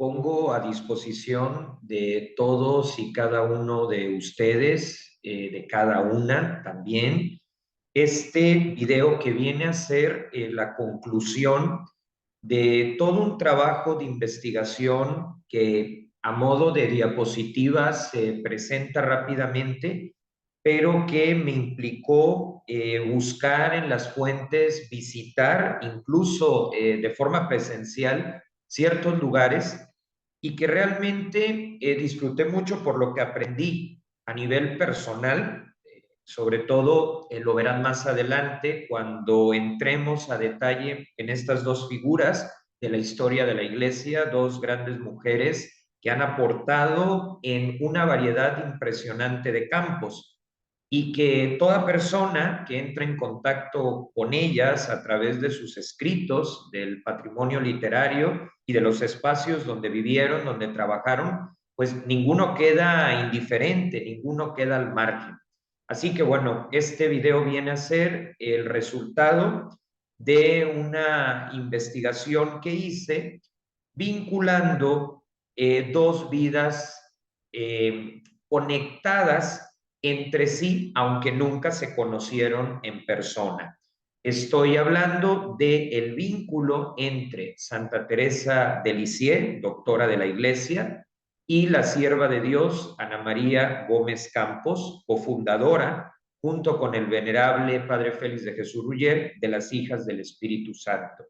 pongo a disposición de todos y cada uno de ustedes, de cada una también, este video que viene a ser la conclusión de todo un trabajo de investigación que a modo de diapositiva se presenta rápidamente, pero que me implicó buscar en las fuentes, visitar incluso de forma presencial ciertos lugares y que realmente disfruté mucho por lo que aprendí a nivel personal. Sobre todo lo verán más adelante cuando entremos a detalle en estas dos figuras de la historia de la Iglesia, dos grandes mujeres que han aportado en una variedad impresionante de campos y que toda persona que entra en contacto con ellas a través de sus escritos, del patrimonio literario y de los espacios donde vivieron, donde trabajaron, pues ninguno queda indiferente, ninguno queda al margen. Así que bueno, este video viene a ser el resultado de una investigación que hice vinculando dos vidas conectadas entre sí, aunque nunca se conocieron en persona. Estoy hablando del vínculo entre Santa Teresa de Lisieux, doctora de la Iglesia, y la sierva de Dios, Ana María Gómez Campos, cofundadora, junto con el venerable Padre Félix de Jesús Ruller, de las Hijas del Espíritu Santo.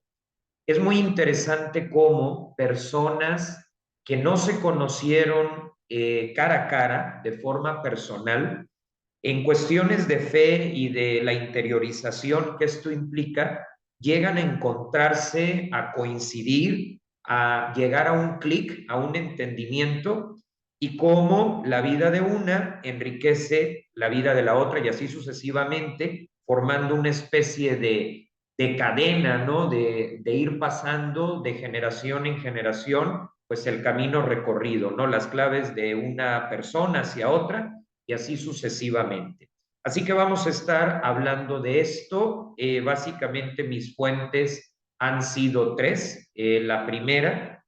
Es muy interesante cómo personas que no se conocieron cara a cara, de forma personal, en cuestiones de fe y de la interiorización que esto implica, llegan a encontrarse, a coincidir, a llegar a un clic, a un entendimiento, y cómo la vida de una enriquece la vida de la otra y así sucesivamente, formando una especie de cadena, ¿no? De ir pasando de generación en generación, pues el camino recorrido, ¿no? Las claves de una persona hacia otra y así sucesivamente. Así que vamos a estar hablando de esto. Básicamente mis fuentes han sido tres. La primera,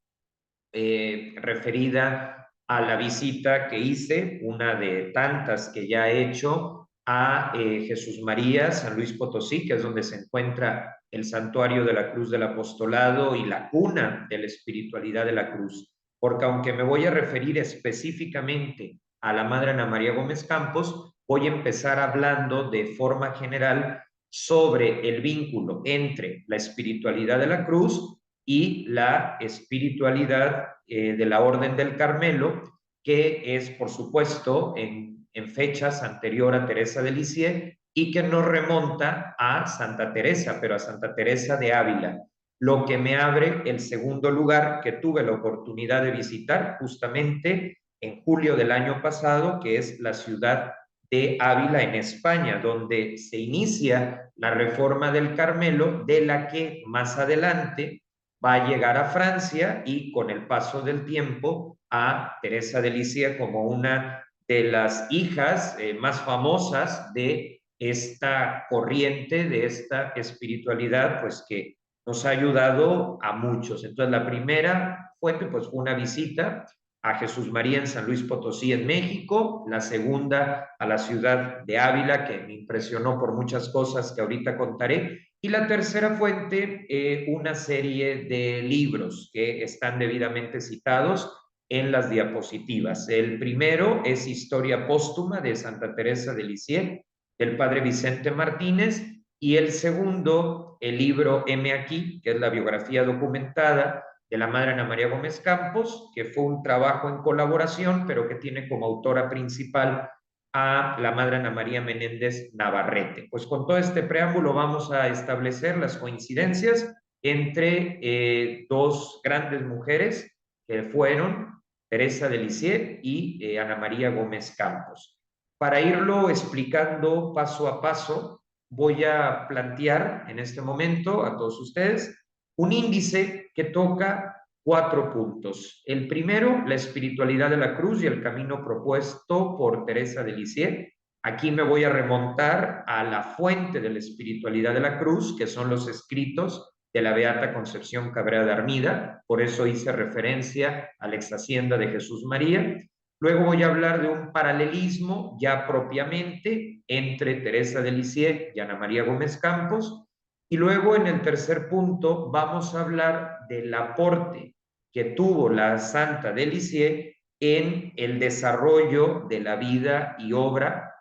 referida a la visita que hice, una de tantas que ya he hecho, a Jesús María, San Luis Potosí, que es donde se encuentra el santuario de la Cruz del Apostolado y la cuna de la espiritualidad de la cruz. Porque aunque me voy a referir específicamente a la Madre Ana María Gómez Campos, voy a empezar hablando de forma general sobre el vínculo entre la espiritualidad de la cruz y la espiritualidad de la Orden del Carmelo, que es, por supuesto, en fechas anterior a Teresa de Lisieux y que nos remonta a Santa Teresa, pero a Santa Teresa de Ávila, lo que me abre el segundo lugar que tuve la oportunidad de visitar justamente en julio del año pasado, que es la ciudad de Ávila en España, donde se inicia la reforma del Carmelo, de la que más adelante va a llegar a Francia y con el paso del tiempo a Teresa de Lisieux como una de las hijas más famosas de esta corriente, de esta espiritualidad, pues que nos ha ayudado a muchos. Entonces, la primera fuente, pues fue una visita a Jesús María en San Luis Potosí, en México. La segunda, a la ciudad de Ávila, que me impresionó por muchas cosas que ahorita contaré. Y la tercera fuente, una serie de libros que están debidamente citados en las diapositivas. El primero es Historia Póstuma de Santa Teresa de Lisieux, del padre Vicente Martínez, y el segundo, el libro M. Aquí, que es la biografía documentada de la Madre Ana María Gómez Campos, que fue un trabajo en colaboración, pero que tiene como autora principal a la Madre Ana María Menéndez Navarrete. Pues con todo este preámbulo vamos a establecer las coincidencias entre dos grandes mujeres que fueron Teresa de Lisieux y Ana María Gómez Campos. Para irlo explicando paso a paso, voy a plantear en este momento a todos ustedes un índice que toca 4 puntos. El primero, la espiritualidad de la cruz y el camino propuesto por Teresa de Lisieux. Aquí me voy a remontar a la fuente de la espiritualidad de la cruz, que son los escritos de la Beata Concepción Cabrera de Armida, por eso hice referencia a la exhacienda de Jesús María. Luego voy a hablar de un paralelismo ya propiamente entre Teresa de Lisieux y Ana María Gómez Campos. Y luego en el tercer punto vamos a hablar del aporte que tuvo la Santa de Lisieux en el desarrollo de la vida y obra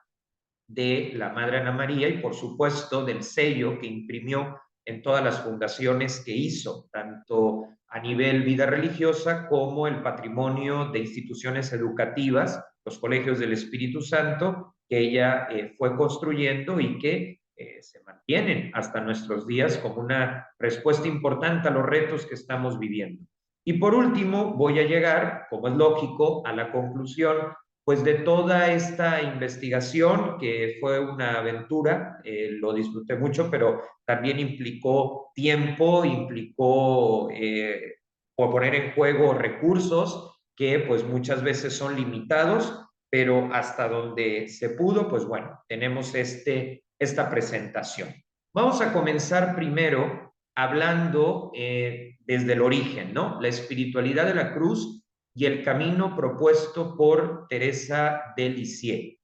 de la Madre Ana María y por supuesto del sello que imprimió en todas las fundaciones que hizo, tanto a nivel vida religiosa como el patrimonio de instituciones educativas, los colegios del Espíritu Santo, que ella fue construyendo y que se mantienen hasta nuestros días como una respuesta importante a los retos que estamos viviendo. Y por último, voy a llegar, como es lógico, a la conclusión pues de toda esta investigación, que fue una aventura, lo disfruté mucho, pero también implicó tiempo, implicó poner en juego recursos que pues muchas veces son limitados, pero hasta donde se pudo, pues bueno, tenemos esta presentación. Vamos a comenzar primero hablando desde el origen, ¿no? La espiritualidad de la cruz y el camino propuesto por Teresa de Lisieux.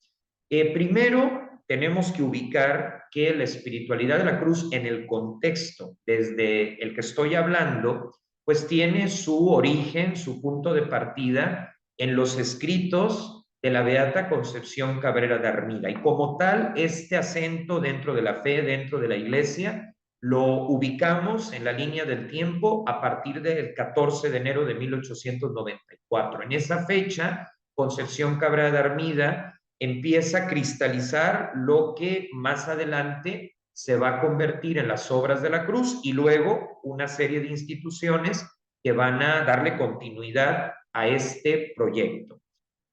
Primero, tenemos que ubicar que la espiritualidad de la cruz en el contexto desde el que estoy hablando, pues tiene su origen, su punto de partida en los escritos de la Beata Concepción Cabrera de Armida. Y como tal, este acento dentro de la fe, dentro de la Iglesia, lo ubicamos en la línea del tiempo a partir del 14 de enero de 1894. En esa fecha, Concepción Cabrera de Armida empieza a cristalizar lo que más adelante se va a convertir en las obras de la cruz y luego una serie de instituciones que van a darle continuidad a este proyecto.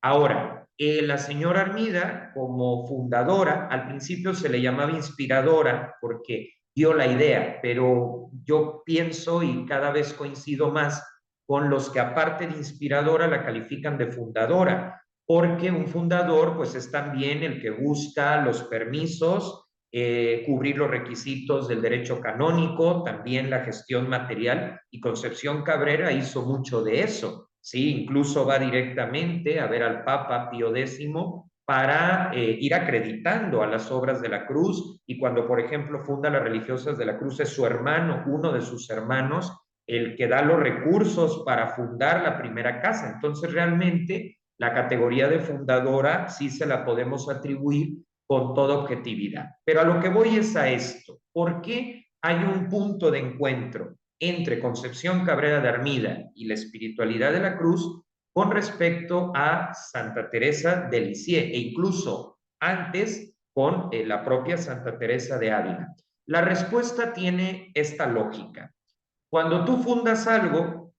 Ahora, la señora Armida, como fundadora, al principio se le llamaba inspiradora porque dio la idea, pero yo pienso y cada vez coincido más con los que aparte de inspiradora la califican de fundadora, porque un fundador pues es también el que busca los permisos, cubrir los requisitos del derecho canónico, también la gestión material, y Concepción Cabrera hizo mucho de eso. Sí, incluso va directamente a ver al Papa Pío X para ir acreditando a las obras de la cruz, y cuando, por ejemplo, funda las Religiosas de la Cruz, es su hermano, uno de sus hermanos, el que da los recursos para fundar la primera casa. Entonces, realmente, la categoría de fundadora sí se la podemos atribuir con toda objetividad. Pero a lo que voy es a esto. ¿Por qué hay un punto de encuentro entre Concepción Cabrera de Armida y la espiritualidad de la cruz con respecto a Santa Teresa de Lisieux e incluso antes con la propia Santa Teresa de Ávila? La respuesta tiene esta lógica. Cuando tú fundas algo,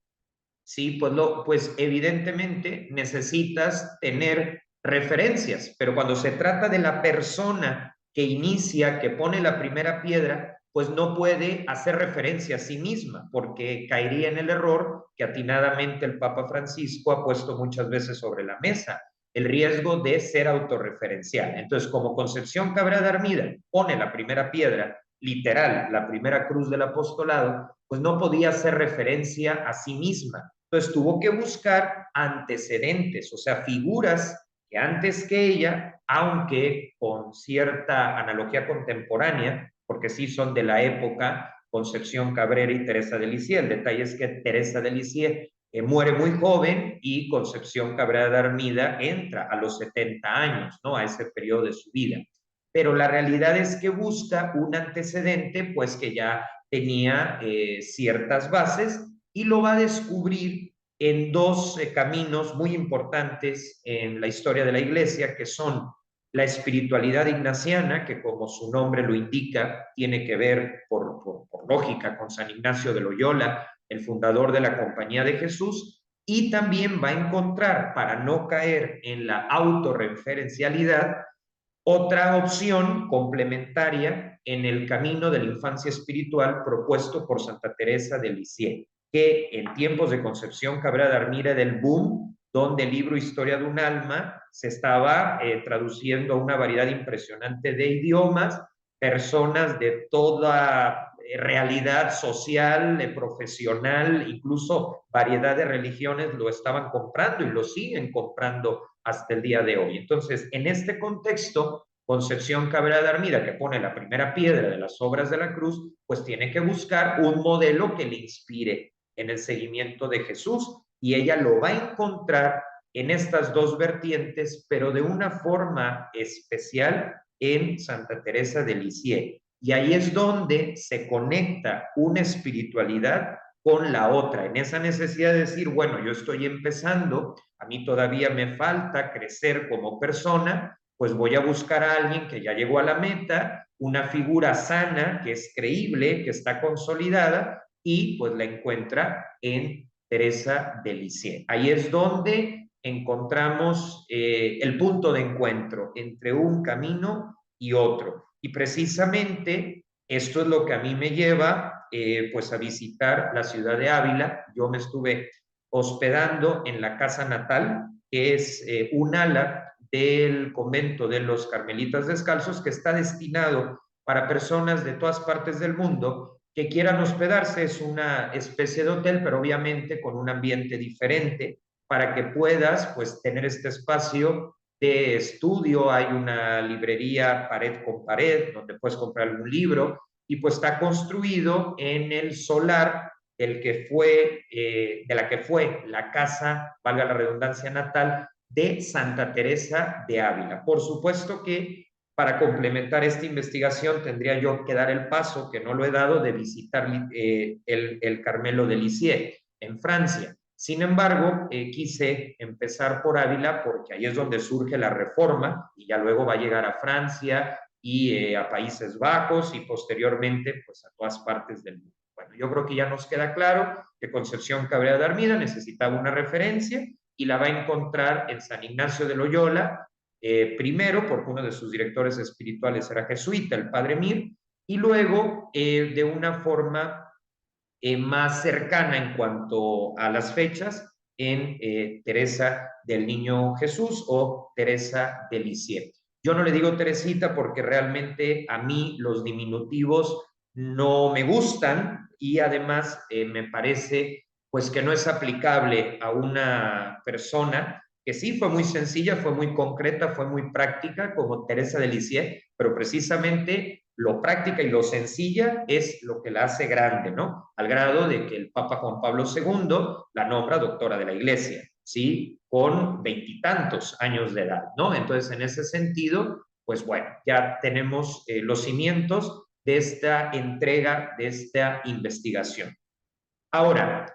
sí, pues evidentemente necesitas tener referencias, pero cuando se trata de la persona que inicia, que pone la primera piedra, pues no puede hacer referencia a sí misma, porque caería en el error que atinadamente el Papa Francisco ha puesto muchas veces sobre la mesa, el riesgo de ser autorreferencial. Entonces, como Concepción Cabrera de Armida pone la primera piedra, literal, la primera cruz del apostolado, pues no podía hacer referencia a sí misma. Entonces tuvo que buscar antecedentes, o sea, figuras que antes que ella, aunque con cierta analogía contemporánea, porque sí son de la época, Concepción Cabrera y Teresa de Lisieux. El detalle es que Teresa de Lisieux muere muy joven y Concepción Cabrera de Armida entra a los 70 años, ¿no? A ese periodo de su vida. Pero la realidad es que busca un antecedente, pues que ya tenía ciertas bases, y lo va a descubrir en dos caminos muy importantes en la historia de la Iglesia, que son la espiritualidad ignaciana, que como su nombre lo indica, tiene que ver por lógica con San Ignacio de Loyola, el fundador de la Compañía de Jesús, y también va a encontrar, para no caer en la autorreferencialidad, otra opción complementaria en el camino de la infancia espiritual propuesto por Santa Teresa de Lisieux, que en tiempos de Concepción Cabrera de Armida del boom, donde el libro Historia de un alma se estaba traduciendo a una variedad impresionante de idiomas, personas de toda realidad social, profesional, incluso variedad de religiones lo estaban comprando y lo siguen comprando hasta el día de hoy. Entonces, en este contexto, Concepción Cabrera de Armida, que pone la primera piedra de las obras de la cruz, pues tiene que buscar un modelo que le inspire en el seguimiento de Jesús, y ella lo va a encontrar en estas dos vertientes, pero de una forma especial en Santa Teresa de Lisieux. Y ahí es donde se conecta una espiritualidad con la otra, en esa necesidad de decir, bueno, yo estoy empezando, a mí todavía me falta crecer como persona, pues voy a buscar a alguien que ya llegó a la meta, una figura sana, que es creíble, que está consolidada, y pues la encuentra en Teresa de Lisieux. Ahí es donde encontramos el punto de encuentro entre un camino y otro. Y precisamente esto es lo que a mí me lleva pues a visitar la ciudad de Ávila. Yo me estuve hospedando en la casa natal, que es un ala del convento de los Carmelitas Descalzos, que está destinado para personas de todas partes del mundo que quieran hospedarse. Es una especie de hotel, pero obviamente con un ambiente diferente, para que puedas pues tener este espacio de estudio. Hay una librería pared con pared donde puedes comprar algún libro, y pues está construido en el solar de la que fue la casa, valga la redundancia, natal de Santa Teresa de Ávila. Por supuesto que para complementar esta investigación tendría yo que dar el paso, que no lo he dado, de visitar el Carmelo de Lisieux en Francia. Sin embargo, quise empezar por Ávila porque ahí es donde surge la Reforma, y ya luego va a llegar a Francia y a Países Bajos, y posteriormente pues a todas partes del mundo. Bueno, yo creo que ya nos queda claro que Concepción Cabrera de Armida necesitaba una referencia, y la va a encontrar en San Ignacio de Loyola, primero porque uno de sus directores espirituales era jesuita, el padre Mir, y luego de una forma más cercana en cuanto a las fechas, en Teresa del Niño Jesús o Teresa de Lisieux. Yo no le digo Teresita porque realmente a mí los diminutivos no me gustan, y además me parece pues que no es aplicable a una persona que sí fue muy sencilla, fue muy concreta, fue muy práctica, como Teresa de Lisieux, pero precisamente lo práctica y lo sencilla es lo que la hace grande, ¿no? Al grado de que el Papa Juan Pablo II la nombra doctora de la Iglesia, ¿sí? Con 20 años de edad, ¿no? Entonces, en ese sentido, pues bueno, ya tenemos los cimientos de esta entrega, de esta investigación. Ahora,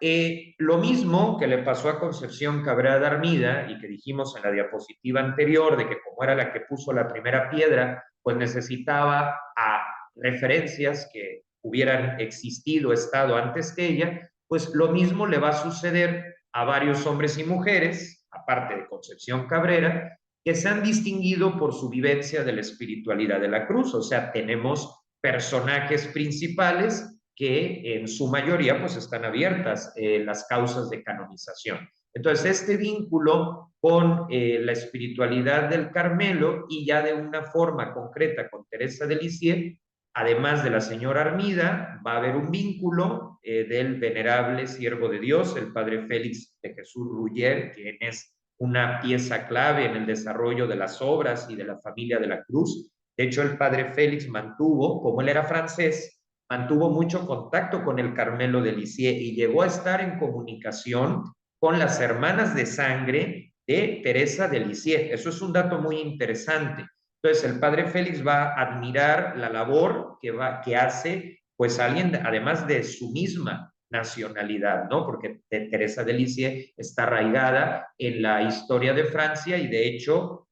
lo mismo que le pasó a Concepción Cabrera de Armida, y que dijimos en la diapositiva anterior, de que como era la que puso la primera piedra, pues necesitaba a referencias que hubieran existido, estado antes que ella, pues lo mismo le va a suceder a varios hombres y mujeres, aparte de Concepción Cabrera, que se han distinguido por su vivencia de la espiritualidad de la cruz. O sea, tenemos personajes principales que en su mayoría pues están abiertas las causas de canonización. Entonces, este vínculo con la espiritualidad del Carmelo, y ya de una forma concreta con Teresa de Lisieux, además de la señora Armida, va a haber un vínculo del venerable siervo de Dios, el padre Félix de Jesús Ruller, quien es una pieza clave en el desarrollo de las obras y de la familia de la Cruz. De hecho, el padre Félix mantuvo, como él era francés, mantuvo mucho contacto con el Carmelo de Lisieux y llegó a estar en comunicación con las hermanas de sangre de Teresa de Lisieux. Eso es un dato muy interesante. Entonces, el padre Félix va a admirar la labor que hace pues alguien, además de su misma nacionalidad, ¿no? Porque Teresa de Lisieux está arraigada en la historia de Francia, y de hecho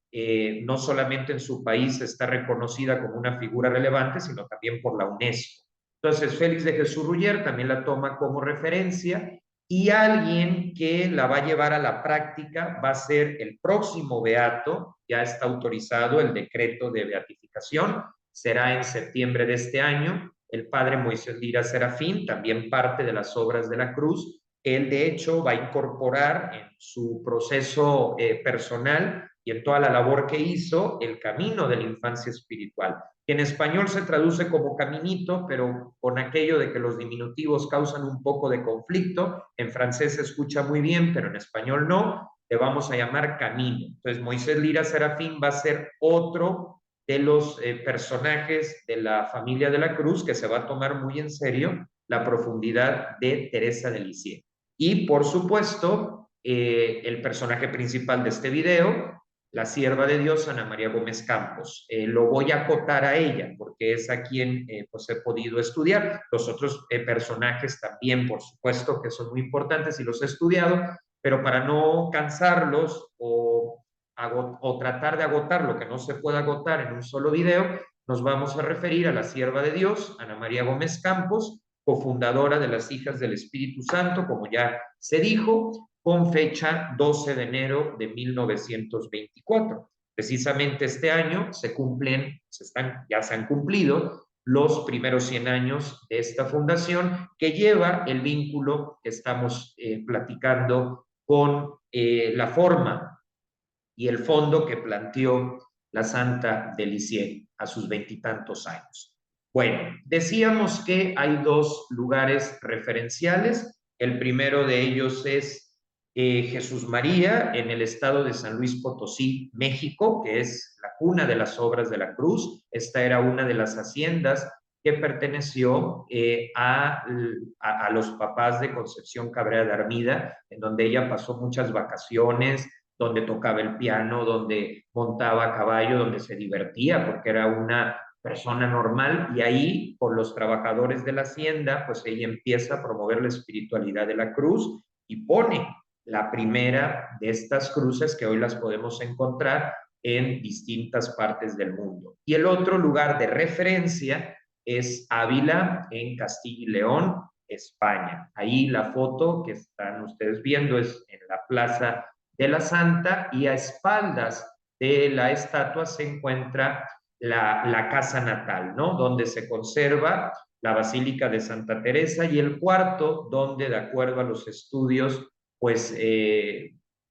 no solamente en su país está reconocida como una figura relevante, sino también por la UNESCO. Entonces, Félix de Jesús Ruller también la toma como referencia, y alguien que la va a llevar a la práctica va a ser el próximo beato. Ya está autorizado el decreto de beatificación, será en septiembre de este año, el padre Moisés Lira Serafín, también parte de las obras de la cruz. Él, de hecho, va a incorporar en su proceso personal y en toda la labor que hizo, el camino de la infancia espiritual, que en español se traduce como caminito, pero con aquello de que los diminutivos causan un poco de conflicto, en francés se escucha muy bien, pero en español no, le vamos a llamar camino. Entonces, Moisés Lira Serafín va a ser otro de los personajes de la familia de la Cruz que se va a tomar muy en serio la profundidad de Teresa de Lisieux. Y, por supuesto, el personaje principal de este video, la sierva de Dios, Ana María Gómez Campos. Lo voy a acotar a ella porque es a quien pues he podido estudiar. Los otros personajes también, por supuesto, que son muy importantes y los he estudiado, pero para no cansarlos o tratar de agotar lo que no se puede agotar en un solo video, nos vamos a referir a la sierva de Dios, Ana María Gómez Campos, cofundadora de las Hijas del Espíritu Santo, como ya se dijo, con fecha 12 de enero de 1924. Precisamente este año se cumplen, ya se han cumplido los primeros 100 años de esta fundación que lleva el vínculo que estamos platicando con la forma y el fondo que planteó la Santa de Lisieux a sus veintitantos años. Bueno, decíamos que hay dos lugares referenciales. El primero de ellos es Jesús María en el estado de San Luis Potosí, México, que es la cuna de las obras de la Cruz. Esta era una de las haciendas que perteneció a los papás de Concepción Cabrera de Armida, en donde ella pasó muchas vacaciones, donde tocaba el piano, donde montaba a caballo, donde se divertía, porque era una persona normal, y ahí, con los trabajadores de la hacienda, pues ella empieza a promover la espiritualidad de la cruz y pone la primera de estas cruces que hoy las podemos encontrar en distintas partes del mundo. Y el otro lugar de referencia es Ávila, en Castilla y León, España. Ahí la foto que están ustedes viendo es en la Plaza de la Santa, y a espaldas de la estatua se encuentra la casa natal, ¿no? Donde se conserva la Basílica de Santa Teresa, y el cuarto donde, de acuerdo a los estudios, pues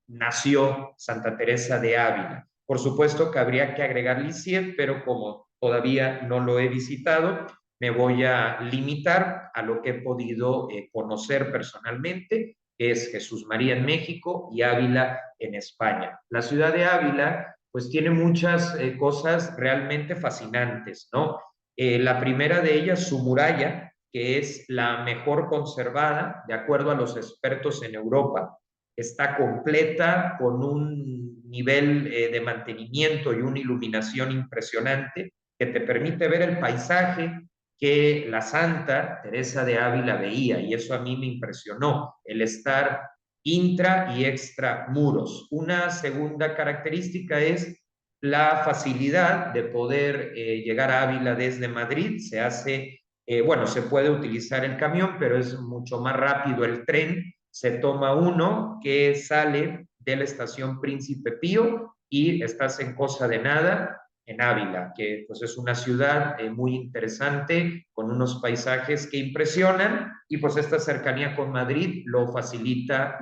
nació Santa Teresa de Ávila. Por supuesto que habría que agregar Lisieux, pero como todavía no lo he visitado, me voy a limitar a lo que he podido conocer personalmente, que es Jesús María en México y Ávila en España. La ciudad de Ávila pues tiene muchas cosas realmente fascinantes, ¿no? La primera de ellas, su muralla, que es la mejor conservada, de acuerdo a los expertos en Europa. Está completa, con un nivel de mantenimiento y una iluminación impresionante que te permite ver el paisaje que la Santa Teresa de Ávila veía, y eso a mí me impresionó, el estar intra y extra muros. Una segunda característica es la facilidad de poder llegar a Ávila desde Madrid. Se hace, bueno, se puede utilizar el camión, pero es mucho más rápido el tren. Se toma uno que sale de la estación Príncipe Pío y estás en cosa de nada en Ávila, que pues es una ciudad muy interesante, con unos paisajes que impresionan, y pues esta cercanía con Madrid lo facilita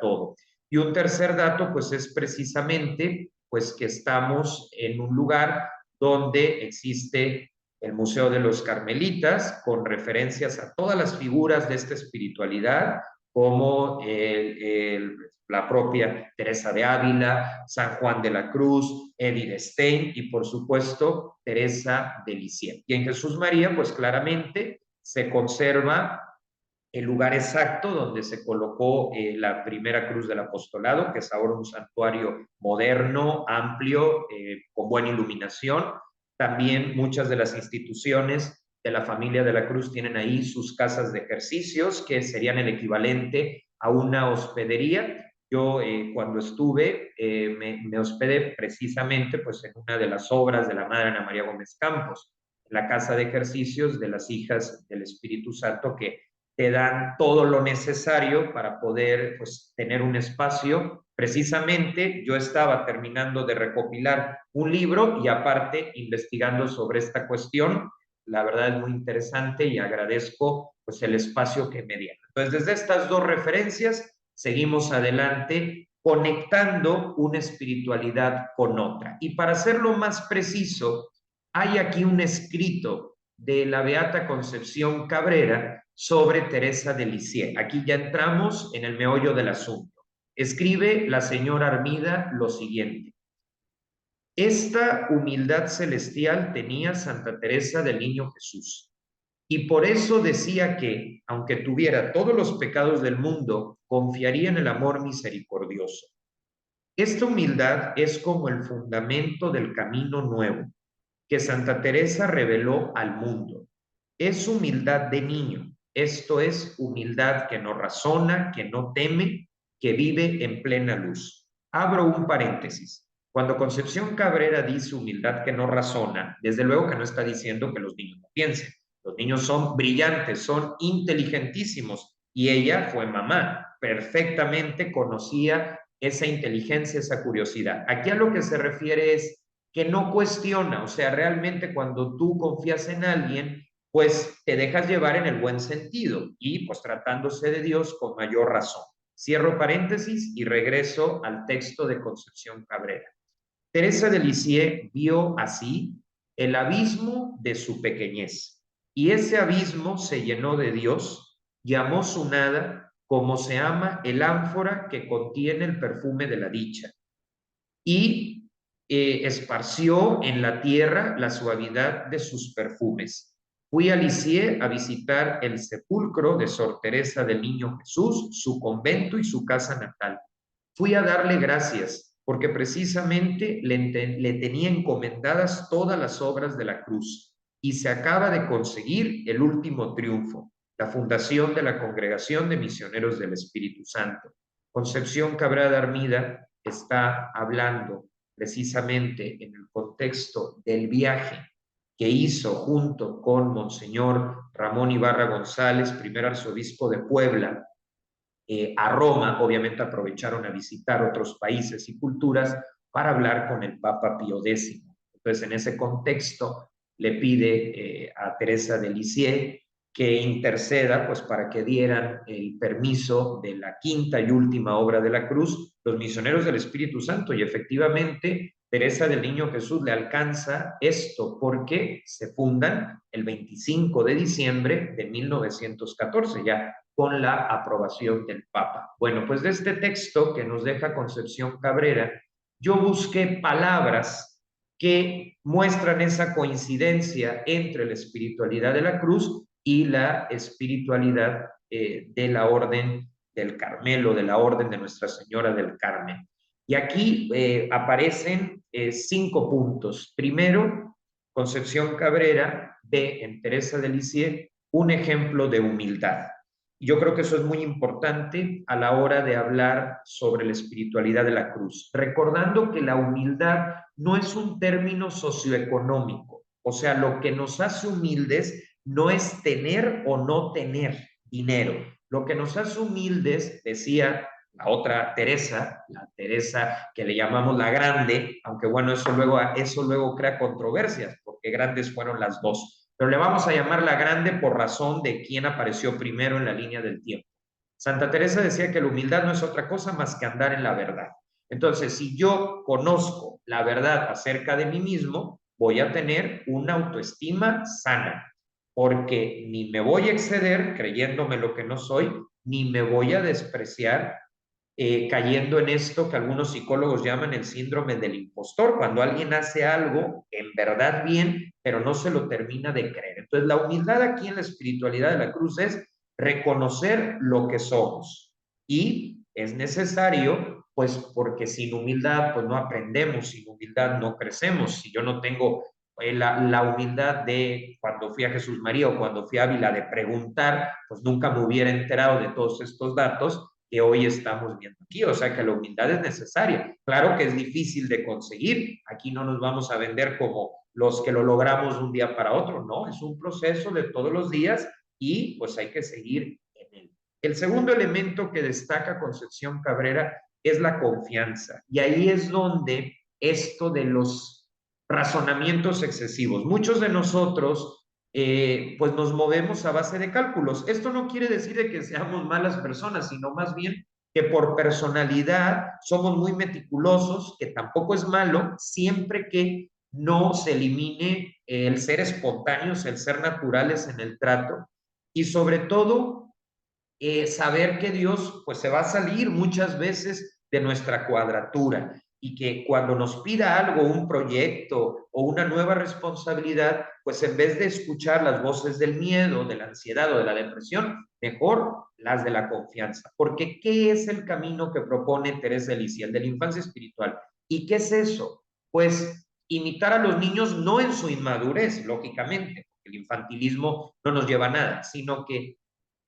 todo. Y un tercer dato pues es precisamente pues que estamos en un lugar donde existe el Museo de los Carmelitas, con referencias a todas las figuras de esta espiritualidad, como la propia Teresa de Ávila, San Juan de la Cruz, Edith Stein y, por supuesto, Teresa de Lisieux. Y en Jesús María, pues claramente se conserva el lugar exacto donde se colocó la primera cruz del apostolado, que es ahora un santuario moderno, amplio, con buena iluminación. También muchas de las instituciones de la familia de la Cruz tienen ahí sus casas de ejercicios, que serían el equivalente a una hospedería. Yo cuando estuve me hospedé precisamente pues, en una de las obras de la Madre Ana María Gómez Campos, la casa de ejercicios de las Hijas del Espíritu Santo, que te dan todo lo necesario para poder pues, tener un espacio. Precisamente yo estaba terminando de recopilar un libro y aparte investigando sobre esta cuestión. La verdad es muy interesante y agradezco pues, el espacio que me dieron. Entonces, desde estas dos referencias, seguimos adelante conectando una espiritualidad con otra. Y para hacerlo más preciso, hay aquí un escrito de la Beata Concepción Cabrera sobre Teresa de Lisieux. Aquí ya entramos en el meollo del asunto. Escribe la señora Armida lo siguiente: esta humildad celestial tenía Santa Teresa del Niño Jesús, y por eso decía que, aunque tuviera todos los pecados del mundo, confiaría en el amor misericordioso. Esta humildad es como el fundamento del camino nuevo que Santa Teresa reveló al mundo. Es humildad de niño, esto es humildad que no razona, que no teme, que vive en plena luz. Abro un paréntesis. Cuando Concepción Cabrera dice humildad que no razona, desde luego que no está diciendo que los niños no piensen. Los niños son brillantes, son inteligentísimos, y ella fue mamá, perfectamente conocía esa inteligencia, esa curiosidad. Aquí a lo que se refiere es que no cuestiona, o sea, realmente cuando tú confías en alguien, pues te dejas llevar en el buen sentido y pues tratándose de Dios con mayor razón. Cierro paréntesis y regreso al texto de Concepción Cabrera. Teresa de Lisieux vio así el abismo de su pequeñez, y ese abismo se llenó de Dios, llamó su nada como se ama el ánfora que contiene el perfume de la dicha, y esparció en la tierra la suavidad de sus perfumes. Fui a Lisieux a visitar el sepulcro de Sor Teresa del Niño Jesús, su convento y su casa natal. Fui a darle gracias porque precisamente le tenía encomendadas todas las obras de la cruz, y se acaba de conseguir el último triunfo, la fundación de la Congregación de Misioneros del Espíritu Santo. Concepción Cabrera de Armida está hablando precisamente en el contexto del viaje que hizo junto con Monseñor Ramón Ibarra González, primer arzobispo de Puebla, a Roma. Obviamente aprovecharon a visitar otros países y culturas para hablar con el Papa Pío X. Entonces, en ese contexto, le pide a Teresa de Lisieux que interceda pues para que dieran el permiso de la quinta y última obra de la cruz, los misioneros del Espíritu Santo, y efectivamente Teresa del Niño Jesús le alcanza esto porque se fundan el 25 de diciembre de 1914, ya con la aprobación del Papa. Bueno, pues de este texto que nos deja Concepción Cabrera, yo busqué palabras que muestran esa coincidencia entre la espiritualidad de la cruz y la espiritualidad de la Orden del Carmelo, de la Orden de Nuestra Señora del Carmen. Y aquí aparecen 5 puntos. Primero, Concepción Cabrera ve en Teresa de Lisieux un ejemplo de humildad. Yo creo que eso es muy importante a la hora de hablar sobre la espiritualidad de la cruz, recordando que la humildad no es un término socioeconómico. O sea, lo que nos hace humildes no es tener o no tener dinero. Lo que nos hace humildes, decía la otra Teresa, la Teresa que le llamamos la grande, aunque bueno, eso luego crea controversias, porque grandes fueron las dos, pero le vamos a llamar la grande por razón de quién apareció primero en la línea del tiempo. Santa Teresa decía que la humildad no es otra cosa más que andar en la verdad. Entonces, si yo conozco la verdad acerca de mí mismo, voy a tener una autoestima sana, porque ni me voy a exceder creyéndome lo que no soy, ni me voy a despreciar cayendo en esto que algunos psicólogos llaman el síndrome del impostor, cuando alguien hace algo en verdad bien, pero no se lo termina de creer. Entonces, la humildad aquí en la espiritualidad de la cruz es reconocer lo que somos, y es necesario, pues porque sin humildad pues no aprendemos, sin humildad no crecemos. Si yo no tengo la humildad de cuando fui a Jesús María o cuando fui a Ávila de preguntar, pues nunca me hubiera enterado de todos estos datos que hoy estamos viendo aquí. O sea que la humildad es necesaria. Claro que es difícil de conseguir. Aquí no nos vamos a vender como los que lo logramos de un día para otro. No, es un proceso de todos los días y pues hay que seguir en él. El segundo elemento que destaca Concepción Cabrera es la confianza. Y ahí es donde esto de los razonamientos excesivos. Muchos de nosotros pues nos movemos a base de cálculos. Esto no quiere decir de que seamos malas personas, sino más bien que por personalidad somos muy meticulosos, que tampoco es malo, siempre que no se elimine el ser espontáneos, el ser naturales en el trato, y sobre todo saber que Dios pues se va a salir muchas veces de nuestra cuadratura y que cuando nos pida algo, un proyecto o una nueva responsabilidad, pues en vez de escuchar las voces del miedo, de la ansiedad o de la depresión, mejor las de la confianza. Porque ¿qué es el camino que propone Teresa de Lisieux, el de la infancia espiritual? ¿Y qué es eso? Pues imitar a los niños no en su inmadurez, lógicamente, porque el infantilismo no nos lleva a nada, sino que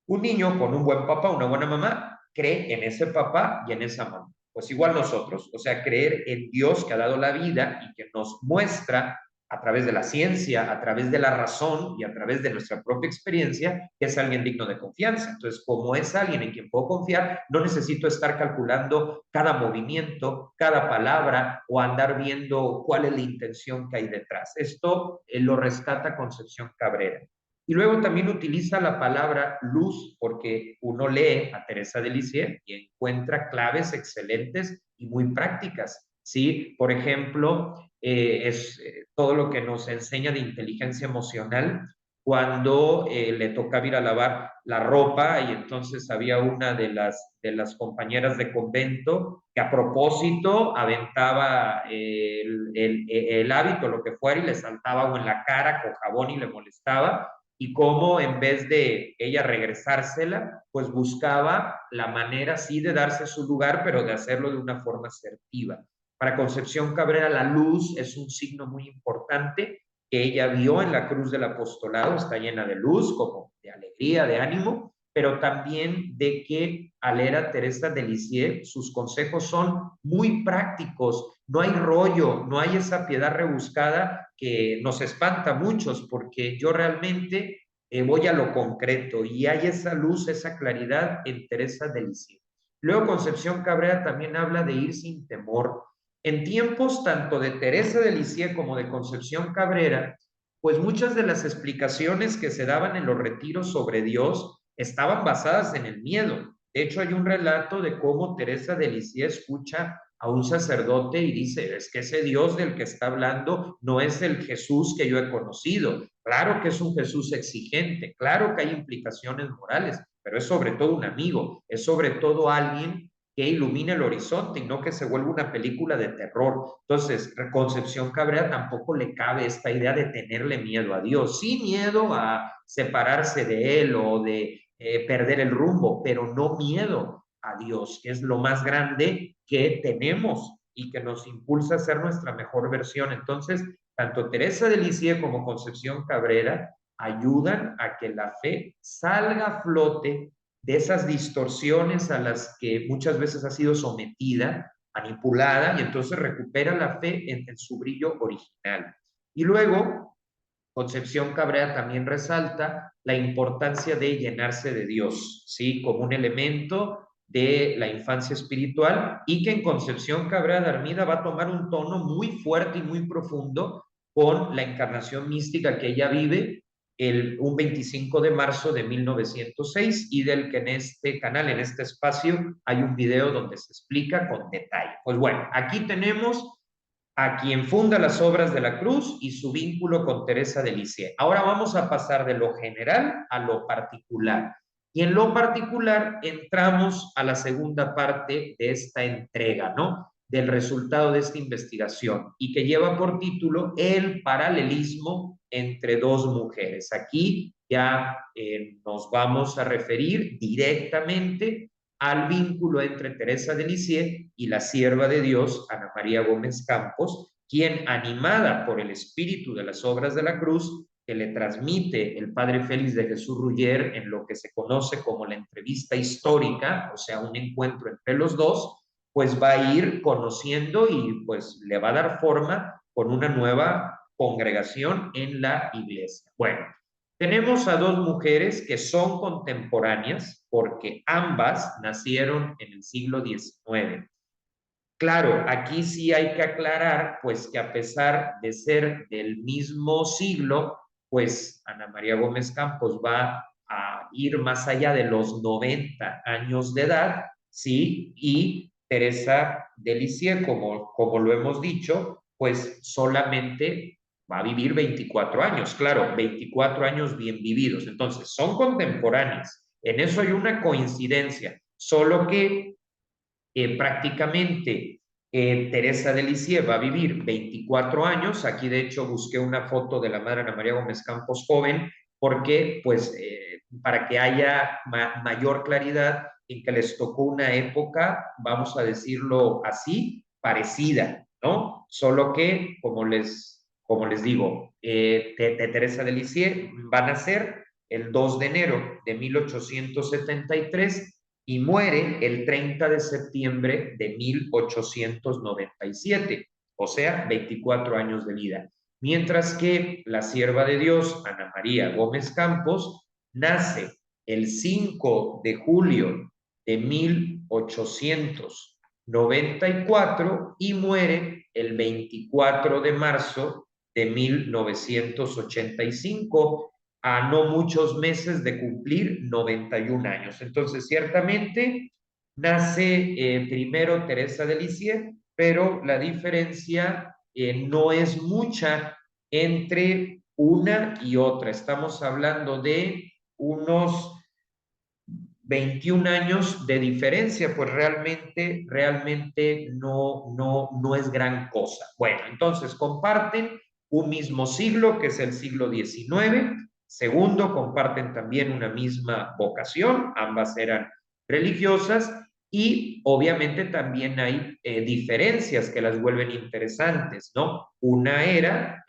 un niño con un buen papá, una buena mamá, cree en ese papá y en esa mamá. Pues igual nosotros, o sea, creer en Dios que ha dado la vida y que nos muestra a través de la ciencia, a través de la razón y a través de nuestra propia experiencia, que es alguien digno de confianza. Entonces, como es alguien en quien puedo confiar, no necesito estar calculando cada movimiento, cada palabra o andar viendo cuál es la intención que hay detrás. Esto lo rescata Concepción Cabrera. Y luego también utiliza la palabra luz porque uno lee a Teresa de Lisieux y encuentra claves excelentes y muy prácticas. ¿Sí? Por ejemplo, es todo lo que nos enseña de inteligencia emocional cuando le tocaba ir a lavar la ropa y entonces había una de las compañeras de convento que a propósito aventaba el hábito, lo que fuera, y le saltaba o en la cara con jabón y le molestaba y cómo en vez de ella regresársela, pues buscaba la manera sí de darse su lugar, pero de hacerlo de una forma asertiva. Para Concepción Cabrera, la luz es un signo muy importante que ella vio en la cruz del apostolado, está llena de luz, como de alegría, de ánimo, pero también de que al leer a Teresa de Lisieux, sus consejos son muy prácticos, no hay rollo, no hay esa piedad rebuscada que nos espanta a muchos, porque yo realmente voy a lo concreto y hay esa luz, esa claridad en Teresa de Lisieux. Luego Concepción Cabrera también habla de ir sin temor. En tiempos tanto de Teresa de Lisieux como de Concepción Cabrera, pues muchas de las explicaciones que se daban en los retiros sobre Dios estaban basadas en el miedo. De hecho, hay un relato de cómo Teresa de Lisieux escucha a un sacerdote y dice, es que ese Dios del que está hablando no es el Jesús que yo he conocido. Claro que es un Jesús exigente, claro que hay implicaciones morales, pero es sobre todo un amigo, es sobre todo alguien que ilumina el horizonte y no que se vuelva una película de terror. Entonces, Concepción Cabrera tampoco le cabe esta idea de tenerle miedo a Dios, sí miedo a separarse de él o de perder el rumbo, pero no miedo a Dios, que es lo más grande que tenemos y que nos impulsa a ser nuestra mejor versión. Entonces, tanto Teresa de Lisieux como Concepción Cabrera ayudan a que la fe salga a flote de esas distorsiones a las que muchas veces ha sido sometida, manipulada, y entonces recupera la fe en su brillo original. Y luego, Concepción Cabrera también resalta la importancia de llenarse de Dios, ¿sí? Como un elemento de la infancia espiritual y que en Concepción Cabrera de Armida va a tomar un tono muy fuerte y muy profundo con la encarnación mística que ella vive un 25 de marzo de 1906 y del que en este canal, en este espacio, hay un video donde se explica con detalle. Pues bueno, aquí tenemos a quien funda las obras de la Cruz y su vínculo con Teresa de Lisieux. Ahora vamos a pasar de lo general a lo particular. Y en lo particular entramos a la segunda parte de esta entrega, ¿no? Del resultado de esta investigación y que lleva por título El paralelismo entre dos mujeres. Aquí ya nos vamos a referir directamente al vínculo entre Teresa de Lisieux y la sierva de Dios, Ana María Gómez Campos, quien, animada por el espíritu de las obras de la cruz, que le transmite el padre Félix de Jesús Ruller en lo que se conoce como la entrevista histórica, o sea, un encuentro entre los dos, pues va a ir conociendo y pues le va a dar forma con una nueva congregación en la iglesia. Bueno, tenemos a dos mujeres que son contemporáneas porque ambas nacieron en el siglo XIX. Claro, aquí sí hay que aclarar, pues que a pesar de ser del mismo siglo, pues Ana María Gómez Campos va a ir más allá de los 90 años de edad, ¿sí? Y Teresa de Lisieux, como lo hemos dicho, pues solamente va a vivir 24 años, claro, 24 años bien vividos. Entonces, son contemporáneas. En eso hay una coincidencia, solo que prácticamente Teresa de Lisieux va a vivir 24 años. Aquí, de hecho, busqué una foto de la madre Ana María Gómez Campos joven, porque, pues, para que haya mayor claridad en que les tocó una época, vamos a decirlo así, parecida, ¿no? Solo que, como les digo, Teresa de Lisieux van a ser el 2 de enero de 1873 y muere el 30 de septiembre de 1897, o sea, 24 años de vida. Mientras que la sierva de Dios, Ana María Gómez Campos, nace el 5 de julio de 1894 y muere el 24 de marzo de 1985, a no muchos meses de cumplir 91 años. Entonces, ciertamente, nace primero Teresa de Lisieux, pero la diferencia no es mucha entre una y otra. Estamos hablando de unos 21 años de diferencia, pues realmente no es gran cosa. Bueno, entonces comparten un mismo siglo, que es el siglo XIX. Segundo, comparten también una misma vocación, ambas eran religiosas, y obviamente también hay diferencias que las vuelven interesantes, ¿no? Una era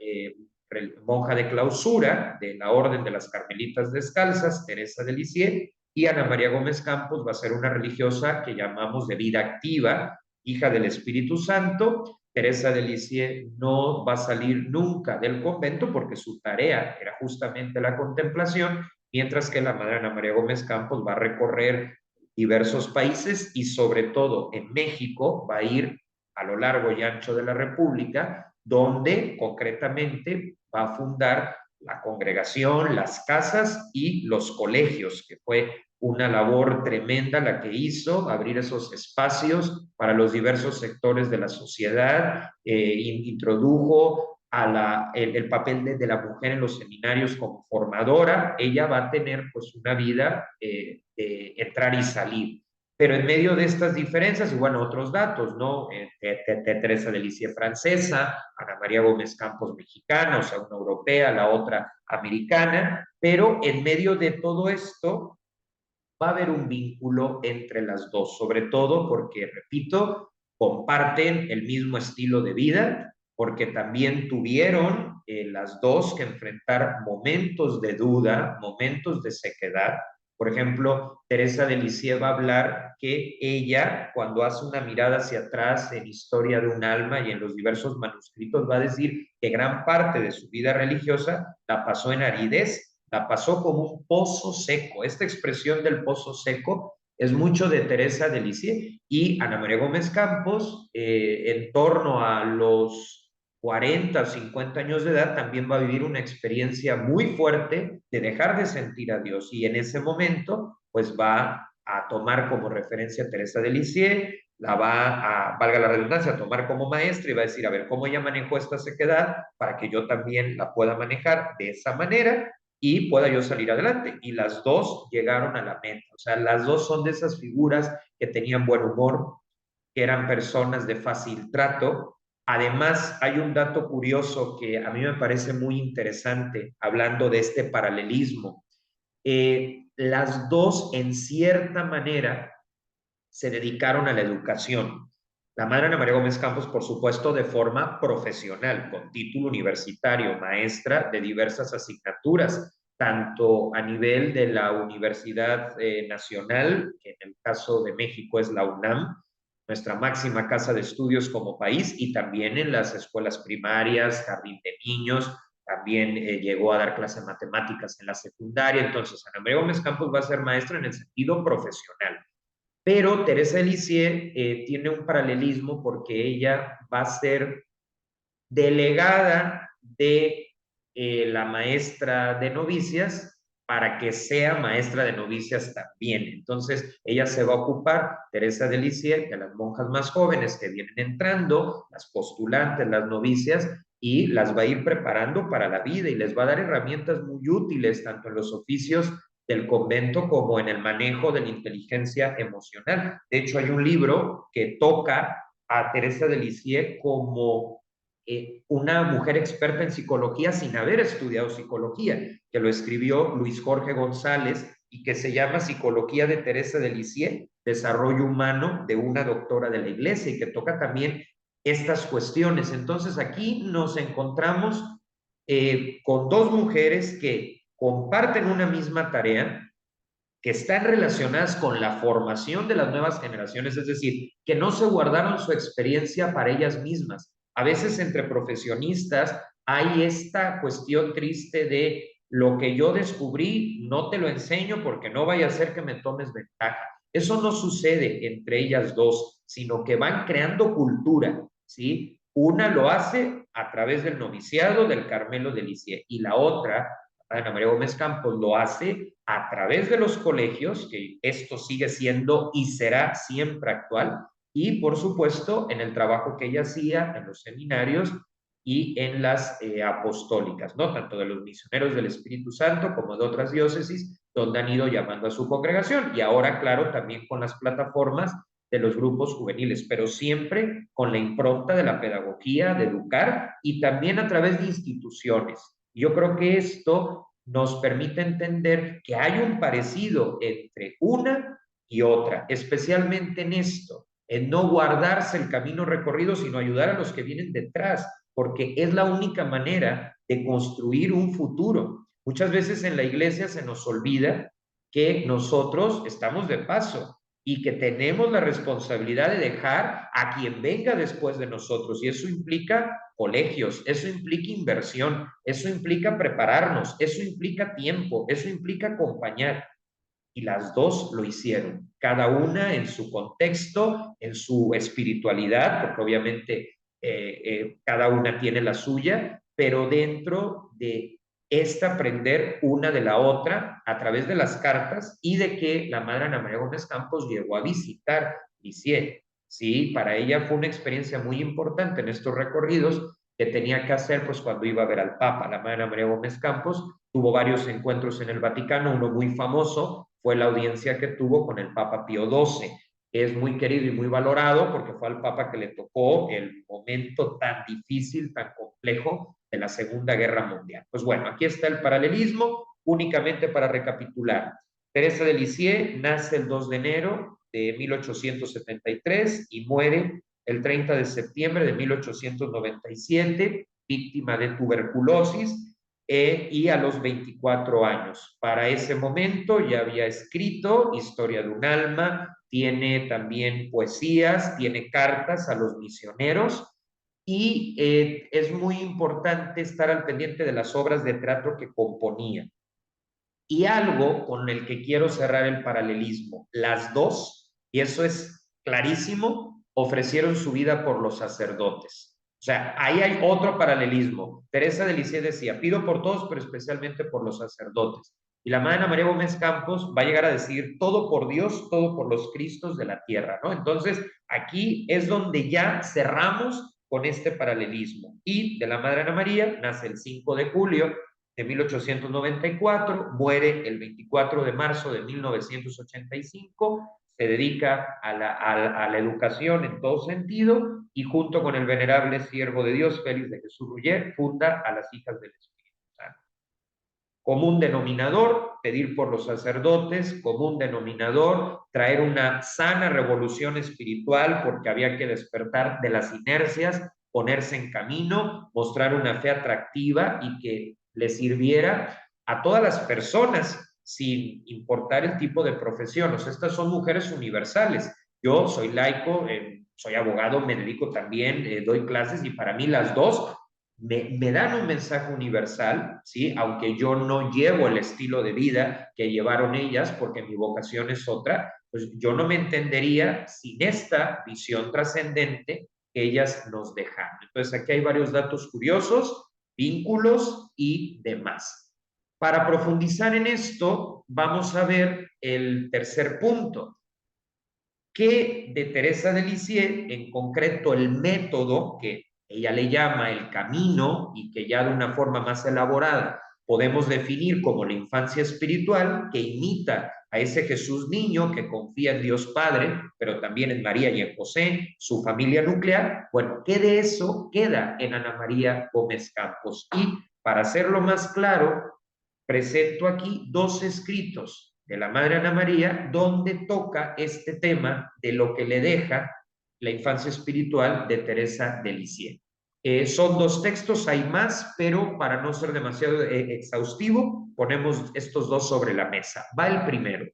monja de clausura de la Orden de las Carmelitas Descalzas, Teresa de Lisieux, y Ana María Gómez Campos va a ser una religiosa que llamamos de vida activa, hija del Espíritu Santo. Teresa de Lisieux no va a salir nunca del convento porque su tarea era justamente la contemplación, mientras que la madre Ana María Gómez Campos va a recorrer diversos países y sobre todo en México va a ir a lo largo y ancho de la República, donde concretamente va a fundar la congregación, las casas y los colegios, que fue una labor tremenda la que hizo, abrir esos espacios para los diversos sectores de la sociedad, introdujo el papel de la mujer en los seminarios como formadora. Ella va a tener pues una vida de entrar y salir. Pero en medio de estas diferencias, y bueno, otros datos, ¿no? Teresa de Lisieux francesa, Ana María Gómez Campos mexicana, o sea, una europea, la otra americana, pero en medio de todo esto va a haber un vínculo entre las dos, sobre todo porque, repito, comparten el mismo estilo de vida, porque también tuvieron las dos que enfrentar momentos de duda, momentos de sequedad. Por ejemplo, Teresa de Lisieux va a hablar que ella, cuando hace una mirada hacia atrás en Historia de un alma y en los diversos manuscritos, va a decir que gran parte de su vida religiosa la pasó en aridez, la pasó como un pozo seco. Esta expresión del pozo seco es mucho de Teresa de Lisieux, y Ana María Gómez Campos, en torno a los 40 o 50 años de edad, también va a vivir una experiencia muy fuerte de dejar de sentir a Dios, y en ese momento pues va a tomar como referencia a Teresa de Lisieux, la va a, valga la redundancia, a tomar como maestra y va a decir, a ver, ¿cómo ella manejó esta sequedad para que yo también la pueda manejar de esa manera y pueda yo salir adelante? Y las dos llegaron a la meta. O sea, las dos son de esas figuras que tenían buen humor, que eran personas de fácil trato. Además, hay un dato curioso que a mí me parece muy interesante, hablando de este paralelismo. Las dos, en cierta manera, se dedicaron a la educación. La madre Ana María Gómez Campos, por supuesto, de forma profesional, con título universitario, maestra de diversas asignaturas, tanto a nivel de la Universidad Nacional, que en el caso de México es la UNAM, nuestra máxima casa de estudios como país, y también en las escuelas primarias, jardín de niños. También llegó a dar clases de matemáticas en la secundaria. Entonces, Ana María Gómez Campos va a ser maestra en el sentido profesional. Pero Teresa de Lisieux tiene un paralelismo porque ella va a ser delegada de la maestra de novicias, para que sea maestra de novicias también. Entonces, ella se va a ocupar, Teresa de Lisieux, de las monjas más jóvenes que vienen entrando, las postulantes, las novicias, y las va a ir preparando para la vida y les va a dar herramientas muy útiles, tanto en los oficios del convento como en el manejo de la inteligencia emocional. De hecho, hay un libro que toca a Teresa de Lisieux como una mujer experta en psicología sin haber estudiado psicología, que lo escribió Luis Jorge González y que se llama Psicología de Teresa de Lisieux, Desarrollo Humano de una doctora de la Iglesia, y que toca también estas cuestiones. Entonces aquí nos encontramos con dos mujeres que comparten una misma tarea, que están relacionadas con la formación de las nuevas generaciones, es decir, que no se guardaron su experiencia para ellas mismas. A veces entre profesionistas hay esta cuestión triste de lo que yo descubrí, no te lo enseño porque no vaya a ser que me tomes ventaja. Eso no sucede entre ellas dos, sino que van creando cultura, ¿sí? Una lo hace a través del noviciado del Carmelo de Lisieux y la otra, Ana María Gómez Campos, lo hace a través de los colegios, que esto sigue siendo y será siempre actual, y por supuesto en el trabajo que ella hacía en los seminarios y en las apostólicas, ¿no? Tanto de los misioneros del Espíritu Santo como de otras diócesis, donde han ido llamando a su congregación. Y ahora, claro, también con las plataformas de los grupos juveniles, pero siempre con la impronta de la pedagogía, de educar y también a través de instituciones. Yo creo que esto nos permite entender que hay un parecido entre una y otra, especialmente en esto, en no guardarse el camino recorrido, sino ayudar a los que vienen detrás, porque es la única manera de construir un futuro. Muchas veces en la iglesia se nos olvida que nosotros estamos de paso y que tenemos la responsabilidad de dejar a quien venga después de nosotros, y eso implica colegios, eso implica inversión, eso implica prepararnos, eso implica tiempo, eso implica acompañar. Y las dos lo hicieron, cada una en su contexto, en su espiritualidad, porque obviamente cada una tiene la suya, pero dentro de esta aprender una de la otra a través de las cartas y de que la madre Ana María Gómez Campos llegó a visitar Lisieux. Sí, para ella fue una experiencia muy importante en estos recorridos que tenía que hacer pues cuando iba a ver al Papa. La madre Ana María Gómez Campos tuvo varios encuentros en el Vaticano, uno muy famoso fue la audiencia que tuvo con el Papa Pío XII, que es muy querido y muy valorado porque fue al Papa que le tocó el momento tan difícil, tan complejo de la Segunda Guerra Mundial. Pues bueno, aquí está el paralelismo, únicamente para recapitular. Teresa de Lisieux nace el 2 de enero de 1873 y muere el 30 de septiembre de 1897, víctima de tuberculosis, y a los 24 años. Para ese momento ya había escrito Historia de un alma, tiene también poesías, tiene cartas a los misioneros, y es muy importante estar al pendiente de las obras de teatro que componía. Y algo con el que quiero cerrar el paralelismo, las dos, y eso es clarísimo, ofrecieron su vida por los sacerdotes. O sea, ahí hay otro paralelismo. Teresa de Lisieux decía, pido por todos, pero especialmente por los sacerdotes. Y la madre María Gómez Campos va a llegar a decir, todo por Dios, todo por los Cristos de la tierra, ¿no? Entonces, aquí es donde ya cerramos con este paralelismo. Y de la madre Ana María nace el 5 de julio de 1894, muere el 24 de marzo de 1985, se dedica a la educación en todo sentido y junto con el venerable siervo de Dios, Félix de Jesús Rullet, funda a las Hijas del Espíritu Santo. Común denominador, pedir por los sacerdotes, común denominador, traer una sana revolución espiritual porque había que despertar de las inercias, ponerse en camino, mostrar una fe atractiva y que le sirviera a todas las personas sin importar el tipo de profesión. O sea, estas son mujeres universales. Yo soy laico, soy abogado, me dedico también, doy clases y para mí las dos me dan un mensaje universal, ¿sí? Aunque yo no llevo el estilo de vida que llevaron ellas, porque mi vocación es otra, pues yo no me entendería sin esta visión trascendente que ellas nos dejaron. Entonces aquí hay varios datos curiosos, vínculos y demás. Para profundizar en esto, vamos a ver el tercer punto, que de Teresa de Lisieux, en concreto el método que ella le llama el camino y que ya de una forma más elaborada podemos definir como la infancia espiritual, que imita a ese Jesús niño que confía en Dios Padre, pero también en María y en José, su familia nuclear. Bueno, ¿qué de eso queda en Ana María Gómez Campos? Y para hacerlo más claro, presento aquí dos escritos de la Madre Ana María donde toca este tema de lo que le deja la infancia espiritual de Teresa de Lisieux. Son dos textos, hay más, pero para no ser demasiado exhaustivo, ponemos estos dos sobre la mesa. Va el primero.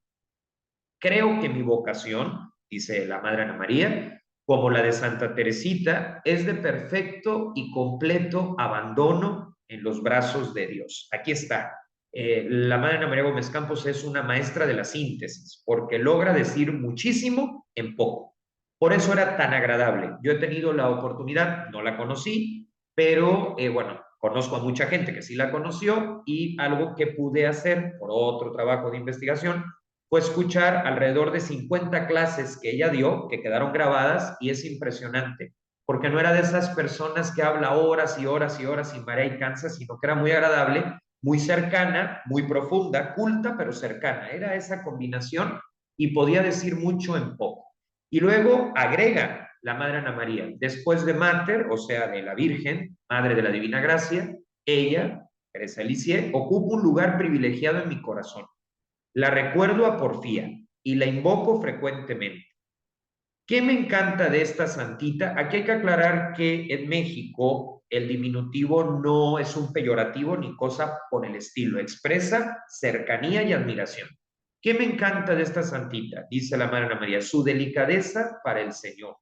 Creo que mi vocación, dice la Madre Ana María, como la de Santa Teresita, es de perfecto y completo abandono en los brazos de Dios. Aquí está. La Madre Ana María Gómez Campos es una maestra de la síntesis, porque logra decir muchísimo en poco. Por eso era tan agradable. Yo he tenido la oportunidad, no la conocí, pero bueno, conozco a mucha gente que sí la conoció y algo que pude hacer por otro trabajo de investigación fue escuchar alrededor de 50 clases que ella dio, que quedaron grabadas, y es impresionante, porque no era de esas personas que habla horas y horas y horas sin marea y cansa, sino que era muy agradable, muy cercana, muy profunda, culta, pero cercana. Era esa combinación y podía decir mucho en poco. Y luego agrega la Madre Ana María, después de Mater, o sea, de la Virgen, Madre de la Divina Gracia, ella, Teresa Lisieux, ocupa un lugar privilegiado en mi corazón. La recuerdo a porfía y la invoco frecuentemente. ¿Qué me encanta de esta santita? Aquí hay que aclarar que en México el diminutivo no es un peyorativo ni cosa por el estilo, expresa cercanía y admiración. ¿Qué me encanta de esta santita? Dice la Madre Ana María, su delicadeza para el Señor.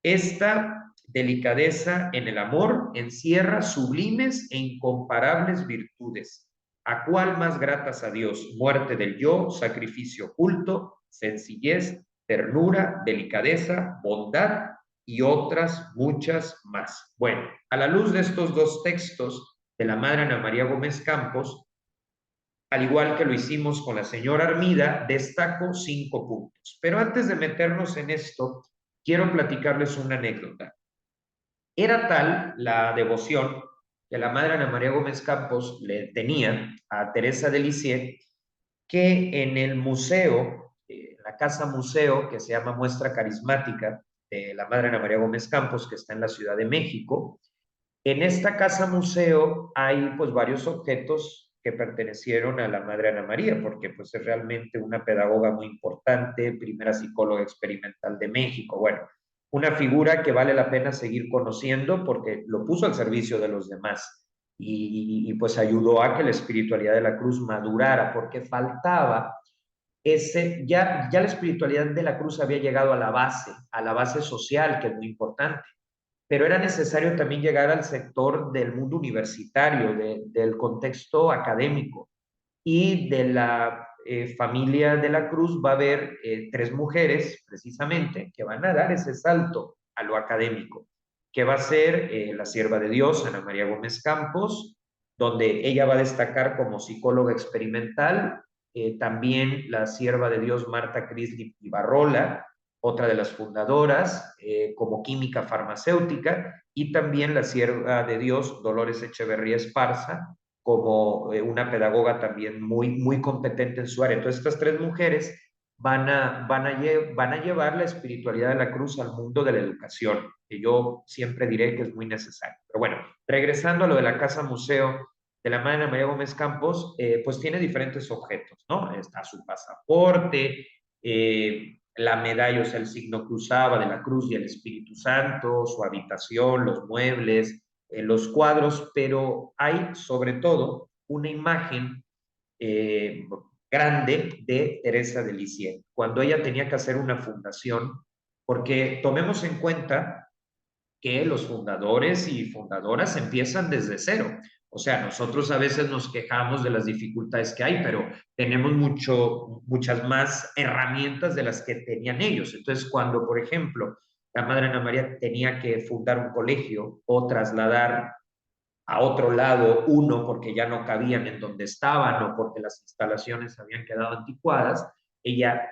Esta delicadeza en el amor encierra sublimes e incomparables virtudes. ¿A cuál más gratas a Dios? Muerte del yo, sacrificio oculto, sencillez, ternura, delicadeza, bondad y otras muchas más. Bueno, a la luz de estos dos textos de la Madre Ana María Gómez Campos, al igual que lo hicimos con la señora Armida, destaco 5 puntos. Pero antes de meternos en esto, quiero platicarles una anécdota. Era tal la devoción que la Madre Ana María Gómez Campos le tenía a Teresa de Lisieux, que en el museo, la casa museo que se llama Muestra Carismática de la Madre Ana María Gómez Campos, que está en la Ciudad de México, en esta casa museo hay pues varios objetos que pertenecieron a la Madre Ana María, porque pues es realmente una pedagoga muy importante, primera psicóloga experimental de México, bueno, una figura que vale la pena seguir conociendo porque lo puso al servicio de los demás pues ayudó a que la espiritualidad de la cruz madurara, porque faltaba ya la espiritualidad de la cruz había llegado a la base social, que es muy importante, pero era necesario también llegar al sector del mundo universitario, del contexto académico. Y de la familia de la Cruz va a haber 3 mujeres, precisamente, que van a dar ese salto a lo académico, que va a ser la sierva de Dios, Ana María Gómez Campos, donde ella va a destacar como psicóloga experimental, también la sierva de Dios Marta Crislip Ibarrola, otra de las fundadoras, como química farmacéutica, y también la sierva de Dios Dolores Echeverría Esparza, como una pedagoga también muy competente en su área. Entonces, estas 3 mujeres van a llevar la espiritualidad de la cruz al mundo de la educación, que yo siempre diré que es muy necesario. Pero bueno, regresando a lo de la Casa Museo de la Madre María Gómez Campos, pues tiene diferentes objetos, ¿no? Está su pasaporte, la medalla, o sea, el signo que usaba de la cruz y el Espíritu Santo, su habitación, los muebles, los cuadros, pero hay sobre todo una imagen eh, grande de Teresa de Lisieux, cuando ella tenía que hacer una fundación, porque tomemos en cuenta que los fundadores y fundadoras empiezan desde cero. O sea, nosotros a veces nos quejamos de las dificultades que hay, pero tenemos muchas más herramientas de las que tenían ellos. Entonces, cuando, por ejemplo, la Madre Ana María tenía que fundar un colegio o trasladar a otro lado, uno porque ya no cabían en donde estaban o porque las instalaciones habían quedado anticuadas, ella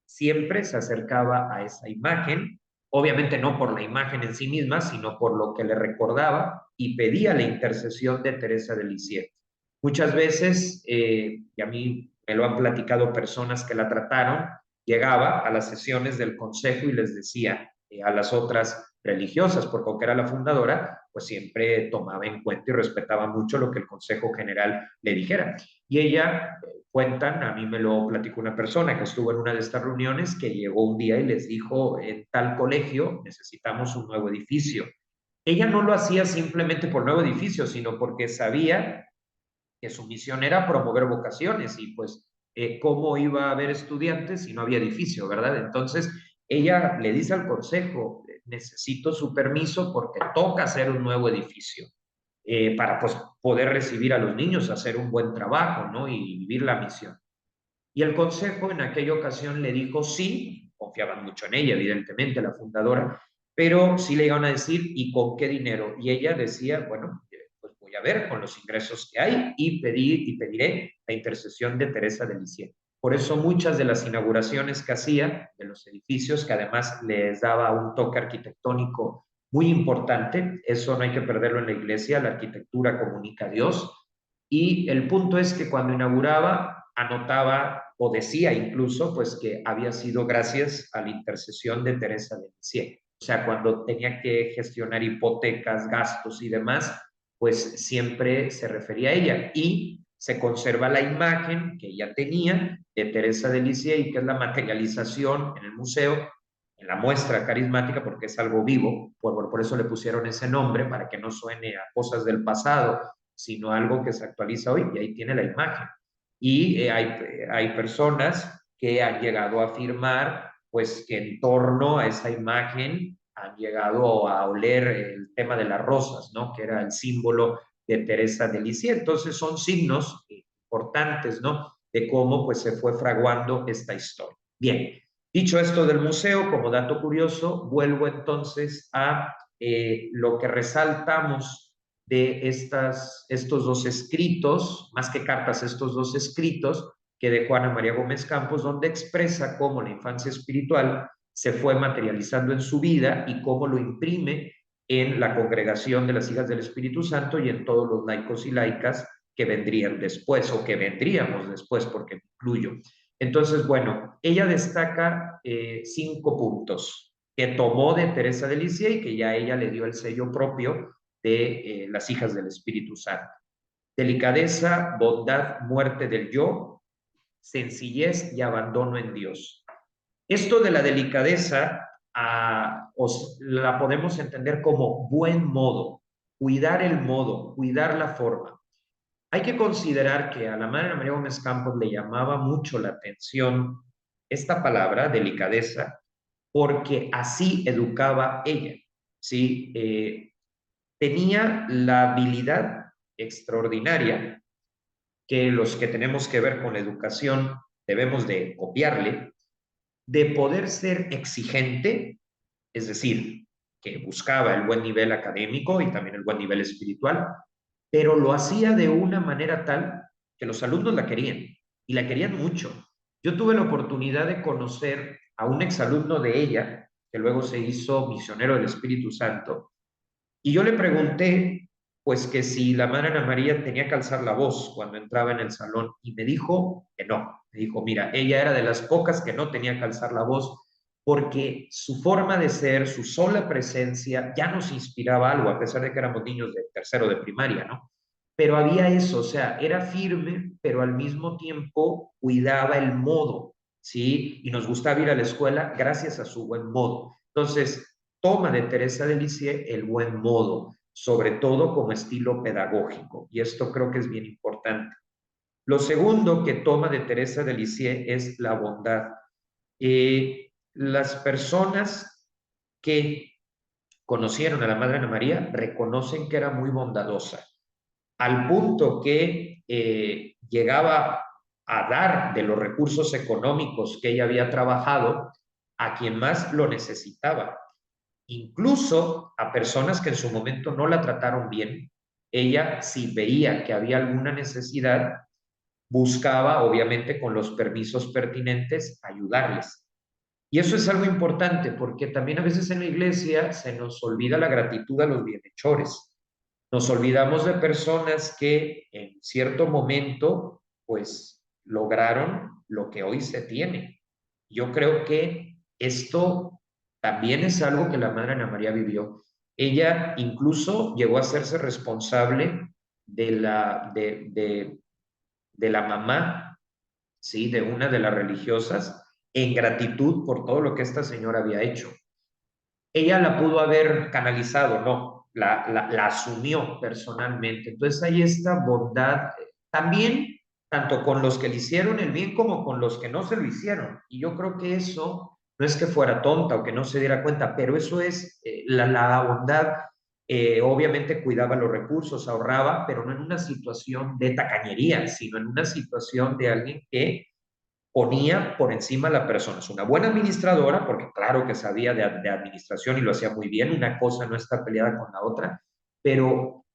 siempre se acercaba a esa imagen, obviamente no por la imagen en sí misma, sino por lo que le recordaba y pedía la intercesión de Teresa de Lisieux. Muchas veces, y a mí me lo han platicado personas que la trataron, llegaba a las sesiones del consejo y les decía a las otras religiosas, porque aunque era la fundadora, pues siempre tomaba en cuenta y respetaba mucho lo que el Consejo General le dijera. Y ella, cuentan, a mí me lo platicó una persona que estuvo en una de estas reuniones, que llegó un día y les dijo, en tal colegio necesitamos un nuevo edificio. Ella no lo hacía simplemente por nuevo edificio, sino porque sabía que su misión era promover vocaciones y pues cómo iba a haber estudiantes si no había edificio, ¿verdad? Entonces ella le dice al consejo, necesito su permiso porque toca hacer un nuevo edificio para pues poder recibir a los niños, hacer un buen trabajo, ¿no? Y vivir la misión. Y el consejo en aquella ocasión le dijo sí, confiaban mucho en ella, evidentemente, la fundadora, pero sí le iban a decir, ¿y con qué dinero? Y ella decía, bueno, pues voy a ver con los ingresos que hay y pediré la intercesión de Teresa de Lisieux. Por eso muchas de las inauguraciones que hacía de los edificios, que además les daba un toque arquitectónico muy importante, eso no hay que perderlo en la iglesia, la arquitectura comunica a Dios, y el punto es que cuando inauguraba, anotaba o decía incluso, pues que había sido gracias a la intercesión de Teresa de Lisieux. O sea, cuando tenía que gestionar hipotecas, gastos y demás, pues siempre se refería a ella. Y se conserva la imagen que ella tenía de Teresa de Lisieux y que es la materialización en el museo, en la muestra carismática, porque es algo vivo, por eso le pusieron ese nombre, para que no suene a cosas del pasado, sino algo que se actualiza hoy, y ahí tiene la imagen. Y hay personas que han llegado a afirmar, pues, que en torno a esa imagen han llegado a oler el tema de las rosas, ¿no? Que era el símbolo de Teresa de Lisieux. Entonces son signos importantes, ¿no? De cómo, pues, se fue fraguando esta historia. Bien, dicho esto del museo, como dato curioso, vuelvo entonces a lo que resaltamos de estos dos escritos, más que cartas, estos dos escritos que dejó Ana María Gómez Campos, donde expresa cómo la infancia espiritual se fue materializando en su vida y cómo lo imprime en la congregación de las hijas del Espíritu Santo y en todos los laicos y laicas que vendrían después o que vendríamos después, porque me incluyo. Entonces, bueno, ella destaca 5 puntos que tomó de Teresa de Lisieux y que ya ella le dio el sello propio de las hijas del Espíritu Santo. Delicadeza, bondad, muerte del yo, sencillez y abandono en Dios. Esto de la delicadeza la podemos entender como buen modo, cuidar el modo, cuidar la forma. Hay que considerar que a la madre María Gómez Campos le llamaba mucho la atención esta palabra, delicadeza, porque así educaba ella, ¿sí? Tenía la habilidad extraordinaria que los que tenemos que ver con la educación debemos de copiarle, de poder ser exigente, es decir, que buscaba el buen nivel académico y también el buen nivel espiritual, pero lo hacía de una manera tal que los alumnos la querían y la querían mucho. Yo tuve la oportunidad de conocer a un exalumno de ella, que luego se hizo misionero del Espíritu Santo, y yo le pregunté, pues, que si la madre Ana María tenía que alzar la voz cuando entraba en el salón, y me dijo que no. Me dijo, mira, ella era de las pocas que no tenía que alzar la voz, porque su forma de ser, su sola presencia, ya nos inspiraba algo, a pesar de que éramos niños de tercero de primaria, ¿no? Pero había eso, o sea, era firme, pero al mismo tiempo cuidaba el modo, ¿sí? Y nos gustaba ir a la escuela gracias a su buen modo. Entonces, toma de Teresa de Lisieux el buen modo, sobre todo como estilo pedagógico, y esto creo que es bien importante. Lo segundo que toma de Teresa de Lisieux es la bondad. Las personas que conocieron a la Madre Ana María reconocen que era muy bondadosa, al punto que llegaba a dar de los recursos económicos que ella había trabajado a quien más lo necesitaba, incluso a personas que en su momento no la trataron bien, Ella, si veía que había alguna necesidad, buscaba, obviamente, con los permisos pertinentes, ayudarles. Y eso es algo importante porque también a veces en la iglesia se nos olvida la gratitud a los bienhechores. Nos olvidamos de personas que en cierto momento, pues, lograron lo que hoy se tiene. Yo creo que esto también es algo que la Madre Ana María vivió. Ella incluso llegó a hacerse responsable de la mamá, ¿sí? De una de las religiosas, en gratitud por todo lo que esta señora había hecho. Ella la pudo haber canalizado, no, la asumió personalmente. Entonces hay esta bondad también, tanto con los que le hicieron el bien como con los que no se lo hicieron. Y yo creo que eso no es que fuera tonta o que no se diera cuenta, pero eso es la bondad. Obviamente cuidaba los recursos, ahorraba, pero no en una situación de tacañería, sino en una situación de alguien que ponía por encima a la persona. Es una buena administradora, porque claro que sabía de administración y lo hacía muy bien, una cosa no está peleada con la otra, pero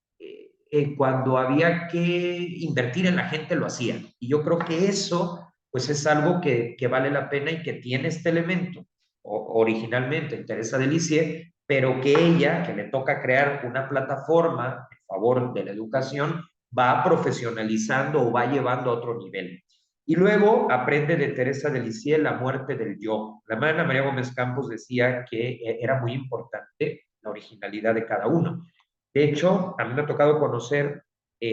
cuando había que invertir en la gente lo hacía. Y yo creo que eso pues es algo que vale la pena y que tiene este elemento. Originalmente Teresa de Lisieux, pero que ella, que le toca crear una plataforma en favor de la educación, va profesionalizando o va llevando a otro nivel. Y luego aprende de Teresa de Lisieux la muerte del yo. La madre María Gómez Campos decía que era muy importante la originalidad de cada uno. De hecho, a mí me ha tocado conocer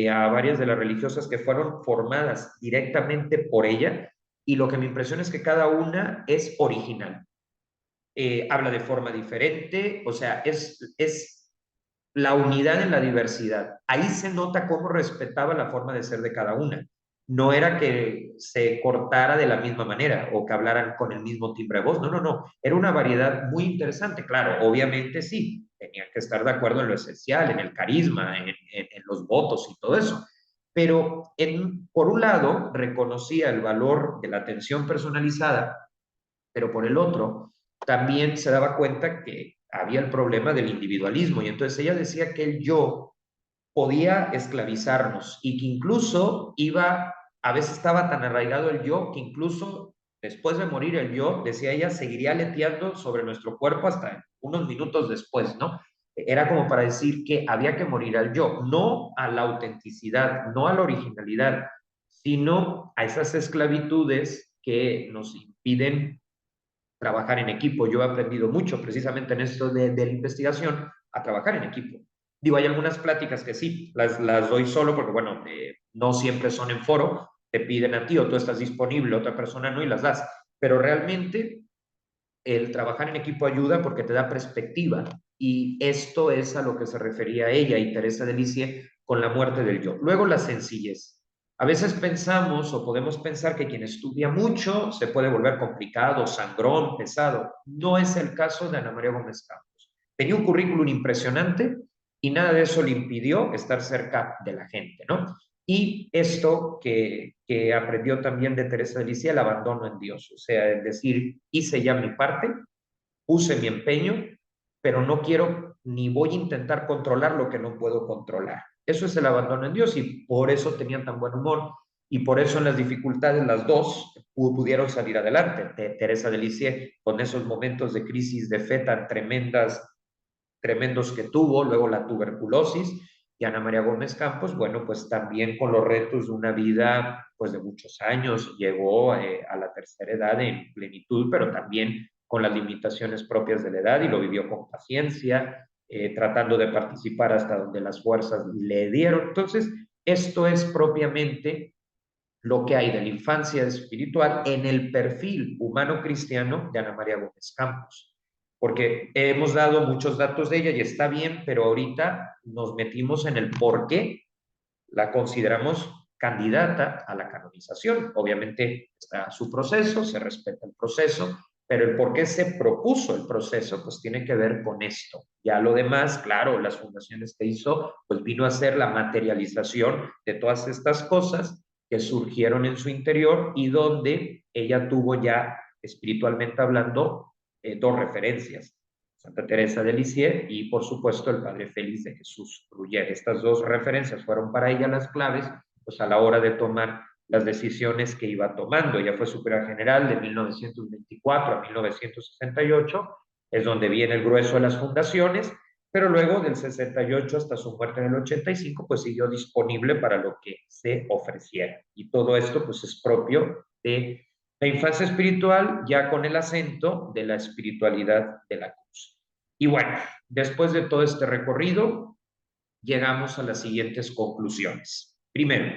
a varias de las religiosas que fueron formadas directamente por ella y lo que me impresiona es que cada una es original. Habla de forma diferente, o sea, es la unidad en la diversidad. Ahí se nota cómo respetaba la forma de ser de cada una. No era que se cortara de la misma manera o que hablaran con el mismo timbre de voz. No, no, no. Era una variedad muy interesante. Claro, obviamente sí. Tenían que estar de acuerdo en lo esencial, en el carisma, en los votos y todo eso. Pero por un lado, reconocía el valor de la atención personalizada, pero por el otro, también se daba cuenta que había el problema del individualismo y entonces ella decía que el yo podía esclavizarnos y que incluso a veces estaba tan arraigado el yo que incluso después de morir el yo, decía ella, seguiría aleteando sobre nuestro cuerpo hasta unos minutos después, ¿no? Era como para decir que había que morir al yo, no a la autenticidad, no a la originalidad, sino a esas esclavitudes que nos impiden trabajar en equipo. Yo he aprendido mucho precisamente en esto de la investigación a trabajar en equipo. Digo, hay algunas pláticas que sí, las doy solo porque, bueno, no siempre son en foro, te piden a ti o tú estás disponible, otra persona no y las das. Pero realmente el trabajar en equipo ayuda porque te da perspectiva y esto es a lo que se refería ella y Teresa de Lisieux con la muerte del yo. Luego la sencillez. A veces pensamos o podemos pensar que quien estudia mucho se puede volver complicado, sangrón, pesado. No es el caso de Ana María Gómez Campos. Tenía un currículum impresionante y nada de eso le impidió estar cerca de la gente, ¿no? Y esto que aprendió también de Teresa de Lisieux, el abandono en Dios, o sea, es decir, hice ya mi parte, puse mi empeño, pero no quiero ni voy a intentar controlar lo que no puedo controlar. Eso es el abandono en Dios y por eso tenían tan buen humor y por eso en las dificultades las dos pudieron salir adelante. Teresa de Lisieux con esos momentos de crisis de fe tan tremendos que tuvo, luego la tuberculosis, y Ana María Gómez Campos, bueno, pues también con los retos de una vida, pues de muchos años, llegó a la tercera edad en plenitud, pero también con las limitaciones propias de la edad y lo vivió con paciencia, tratando de participar hasta donde las fuerzas le dieron. Entonces, esto es propiamente lo que hay de la infancia espiritual en el perfil humano cristiano de Ana María Gómez Campos. Porque hemos dado muchos datos de ella y está bien, pero ahorita nos metimos en el por qué la consideramos candidata a la canonización. Obviamente está su proceso, se respeta el proceso, pero el por qué se propuso el proceso, pues tiene que ver con esto. Ya lo demás, claro, las fundaciones que hizo, pues vino a ser la materialización de todas estas cosas que surgieron en su interior y donde ella tuvo ya, espiritualmente hablando, dos referencias. Santa Teresa de Lisieux y, por supuesto, el Padre Félix de Jesús Rullet. Estas dos referencias fueron para ella las claves, pues a la hora de tomar las decisiones que iba tomando. Ella fue superiora general de 1924 a 1968, es donde viene el grueso de las fundaciones, pero luego del 68 hasta su muerte en el 85, pues siguió disponible para lo que se ofreciera. Y todo esto, pues, es propio de la infancia espiritual, ya con el acento de la espiritualidad de la cruz. Y bueno, después de todo este recorrido, llegamos a las siguientes conclusiones. Primero,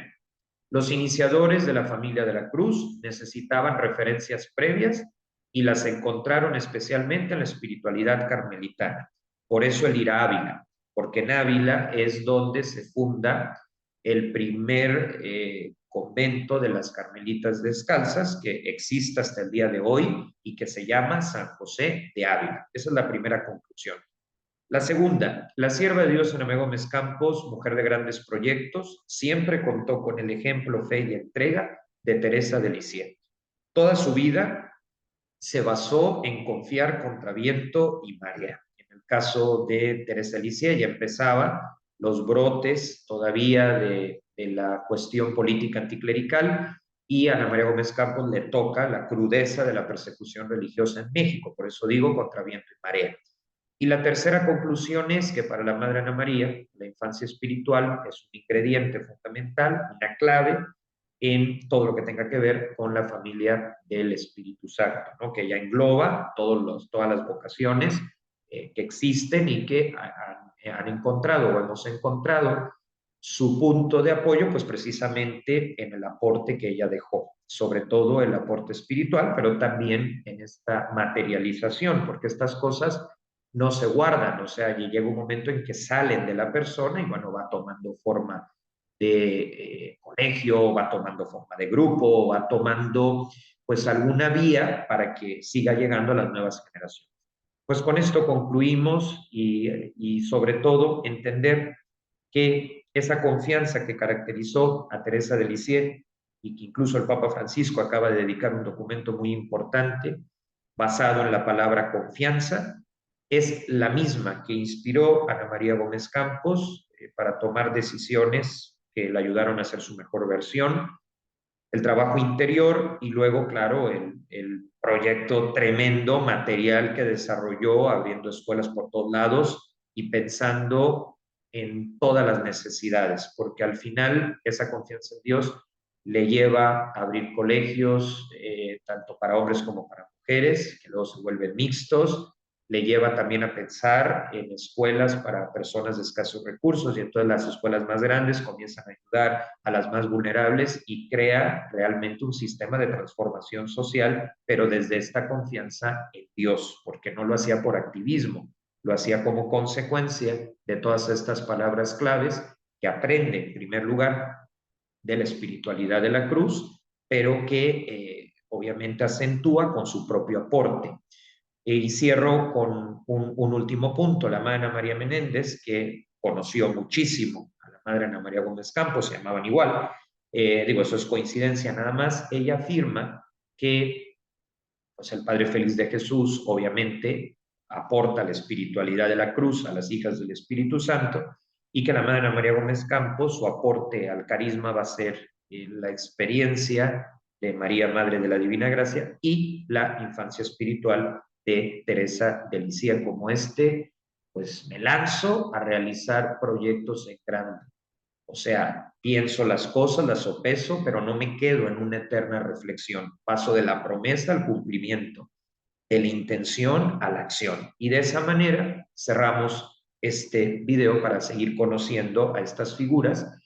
los iniciadores de la familia de la Cruz necesitaban referencias previas y las encontraron especialmente en la espiritualidad carmelitana. Por eso el ir a Ávila, porque en Ávila es donde se funda el primer convento de las Carmelitas Descalzas que existe hasta el día de hoy y que se llama San José de Ávila. Esa es la primera conclusión. La segunda, la sierva de Dios Ana María Gómez Campos, mujer de grandes proyectos, siempre contó con el ejemplo, fe y entrega de Teresa de Lisieux. Toda su vida se basó en confiar contra viento y marea. En el caso de Teresa de Lisieux ya empezaba los brotes todavía de la cuestión política anticlerical y a Ana María Gómez Campos le toca la crudeza de la persecución religiosa en México, por eso digo contra viento y marea. Y la tercera conclusión es que para la Madre Ana María, la infancia espiritual es un ingrediente fundamental, una clave en todo lo que tenga que ver con la familia del Espíritu Santo, ¿no? Que ya engloba todas las vocaciones que existen y que han encontrado o hemos encontrado su punto de apoyo, pues precisamente en el aporte que ella dejó, sobre todo el aporte espiritual, pero también en esta materialización, porque estas cosas no se guardan, o sea, llega un momento en que salen de la persona y bueno, va tomando forma de colegio, va tomando forma de grupo, va tomando pues alguna vía para que siga llegando a las nuevas generaciones. Pues con esto concluimos y sobre todo entender que esa confianza que caracterizó a Teresa de Lisieux y que incluso el Papa Francisco acaba de dedicar un documento muy importante basado en la palabra confianza, es la misma que inspiró a Ana María Gómez Campos para tomar decisiones que le ayudaron a ser su mejor versión, el trabajo interior y luego, claro, el proyecto tremendo material que desarrolló abriendo escuelas por todos lados y pensando en todas las necesidades, porque al final esa confianza en Dios le lleva a abrir colegios, tanto para hombres como para mujeres, que luego se vuelven mixtos, le lleva también a pensar en escuelas para personas de escasos recursos y entonces las escuelas más grandes comienzan a ayudar a las más vulnerables y crea realmente un sistema de transformación social, pero desde esta confianza en Dios, porque no lo hacía por activismo, lo hacía como consecuencia de todas estas palabras claves que aprende en primer lugar de la espiritualidad de la cruz, pero que obviamente acentúa con su propio aporte. Y cierro con un último punto. La madre Ana María Menéndez, que conoció muchísimo a la madre Ana María Gómez Campos, se llamaban igual, digo, eso es coincidencia nada más, ella afirma que pues, el Padre Félix de Jesús, obviamente, aporta la espiritualidad de la cruz a las hijas del Espíritu Santo y que la madre Ana María Gómez Campos, su aporte al carisma va a ser la experiencia de María, Madre de la Divina Gracia, y la infancia espiritual de Teresa de Lisieux. Como pues me lanzo a realizar proyectos en grande. O sea, pienso las cosas, las sopeso, pero no me quedo en una eterna reflexión. Paso de la promesa al cumplimiento, de la intención a la acción. Y de esa manera cerramos este video para seguir conociendo a estas figuras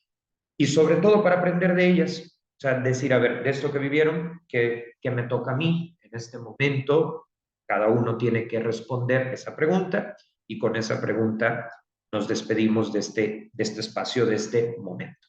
y sobre todo para aprender de ellas. O sea, decir, a ver, de esto que vivieron, ¿qué me toca a mí en este momento? Cada uno tiene que responder esa pregunta y con esa pregunta nos despedimos de este espacio, de este momento.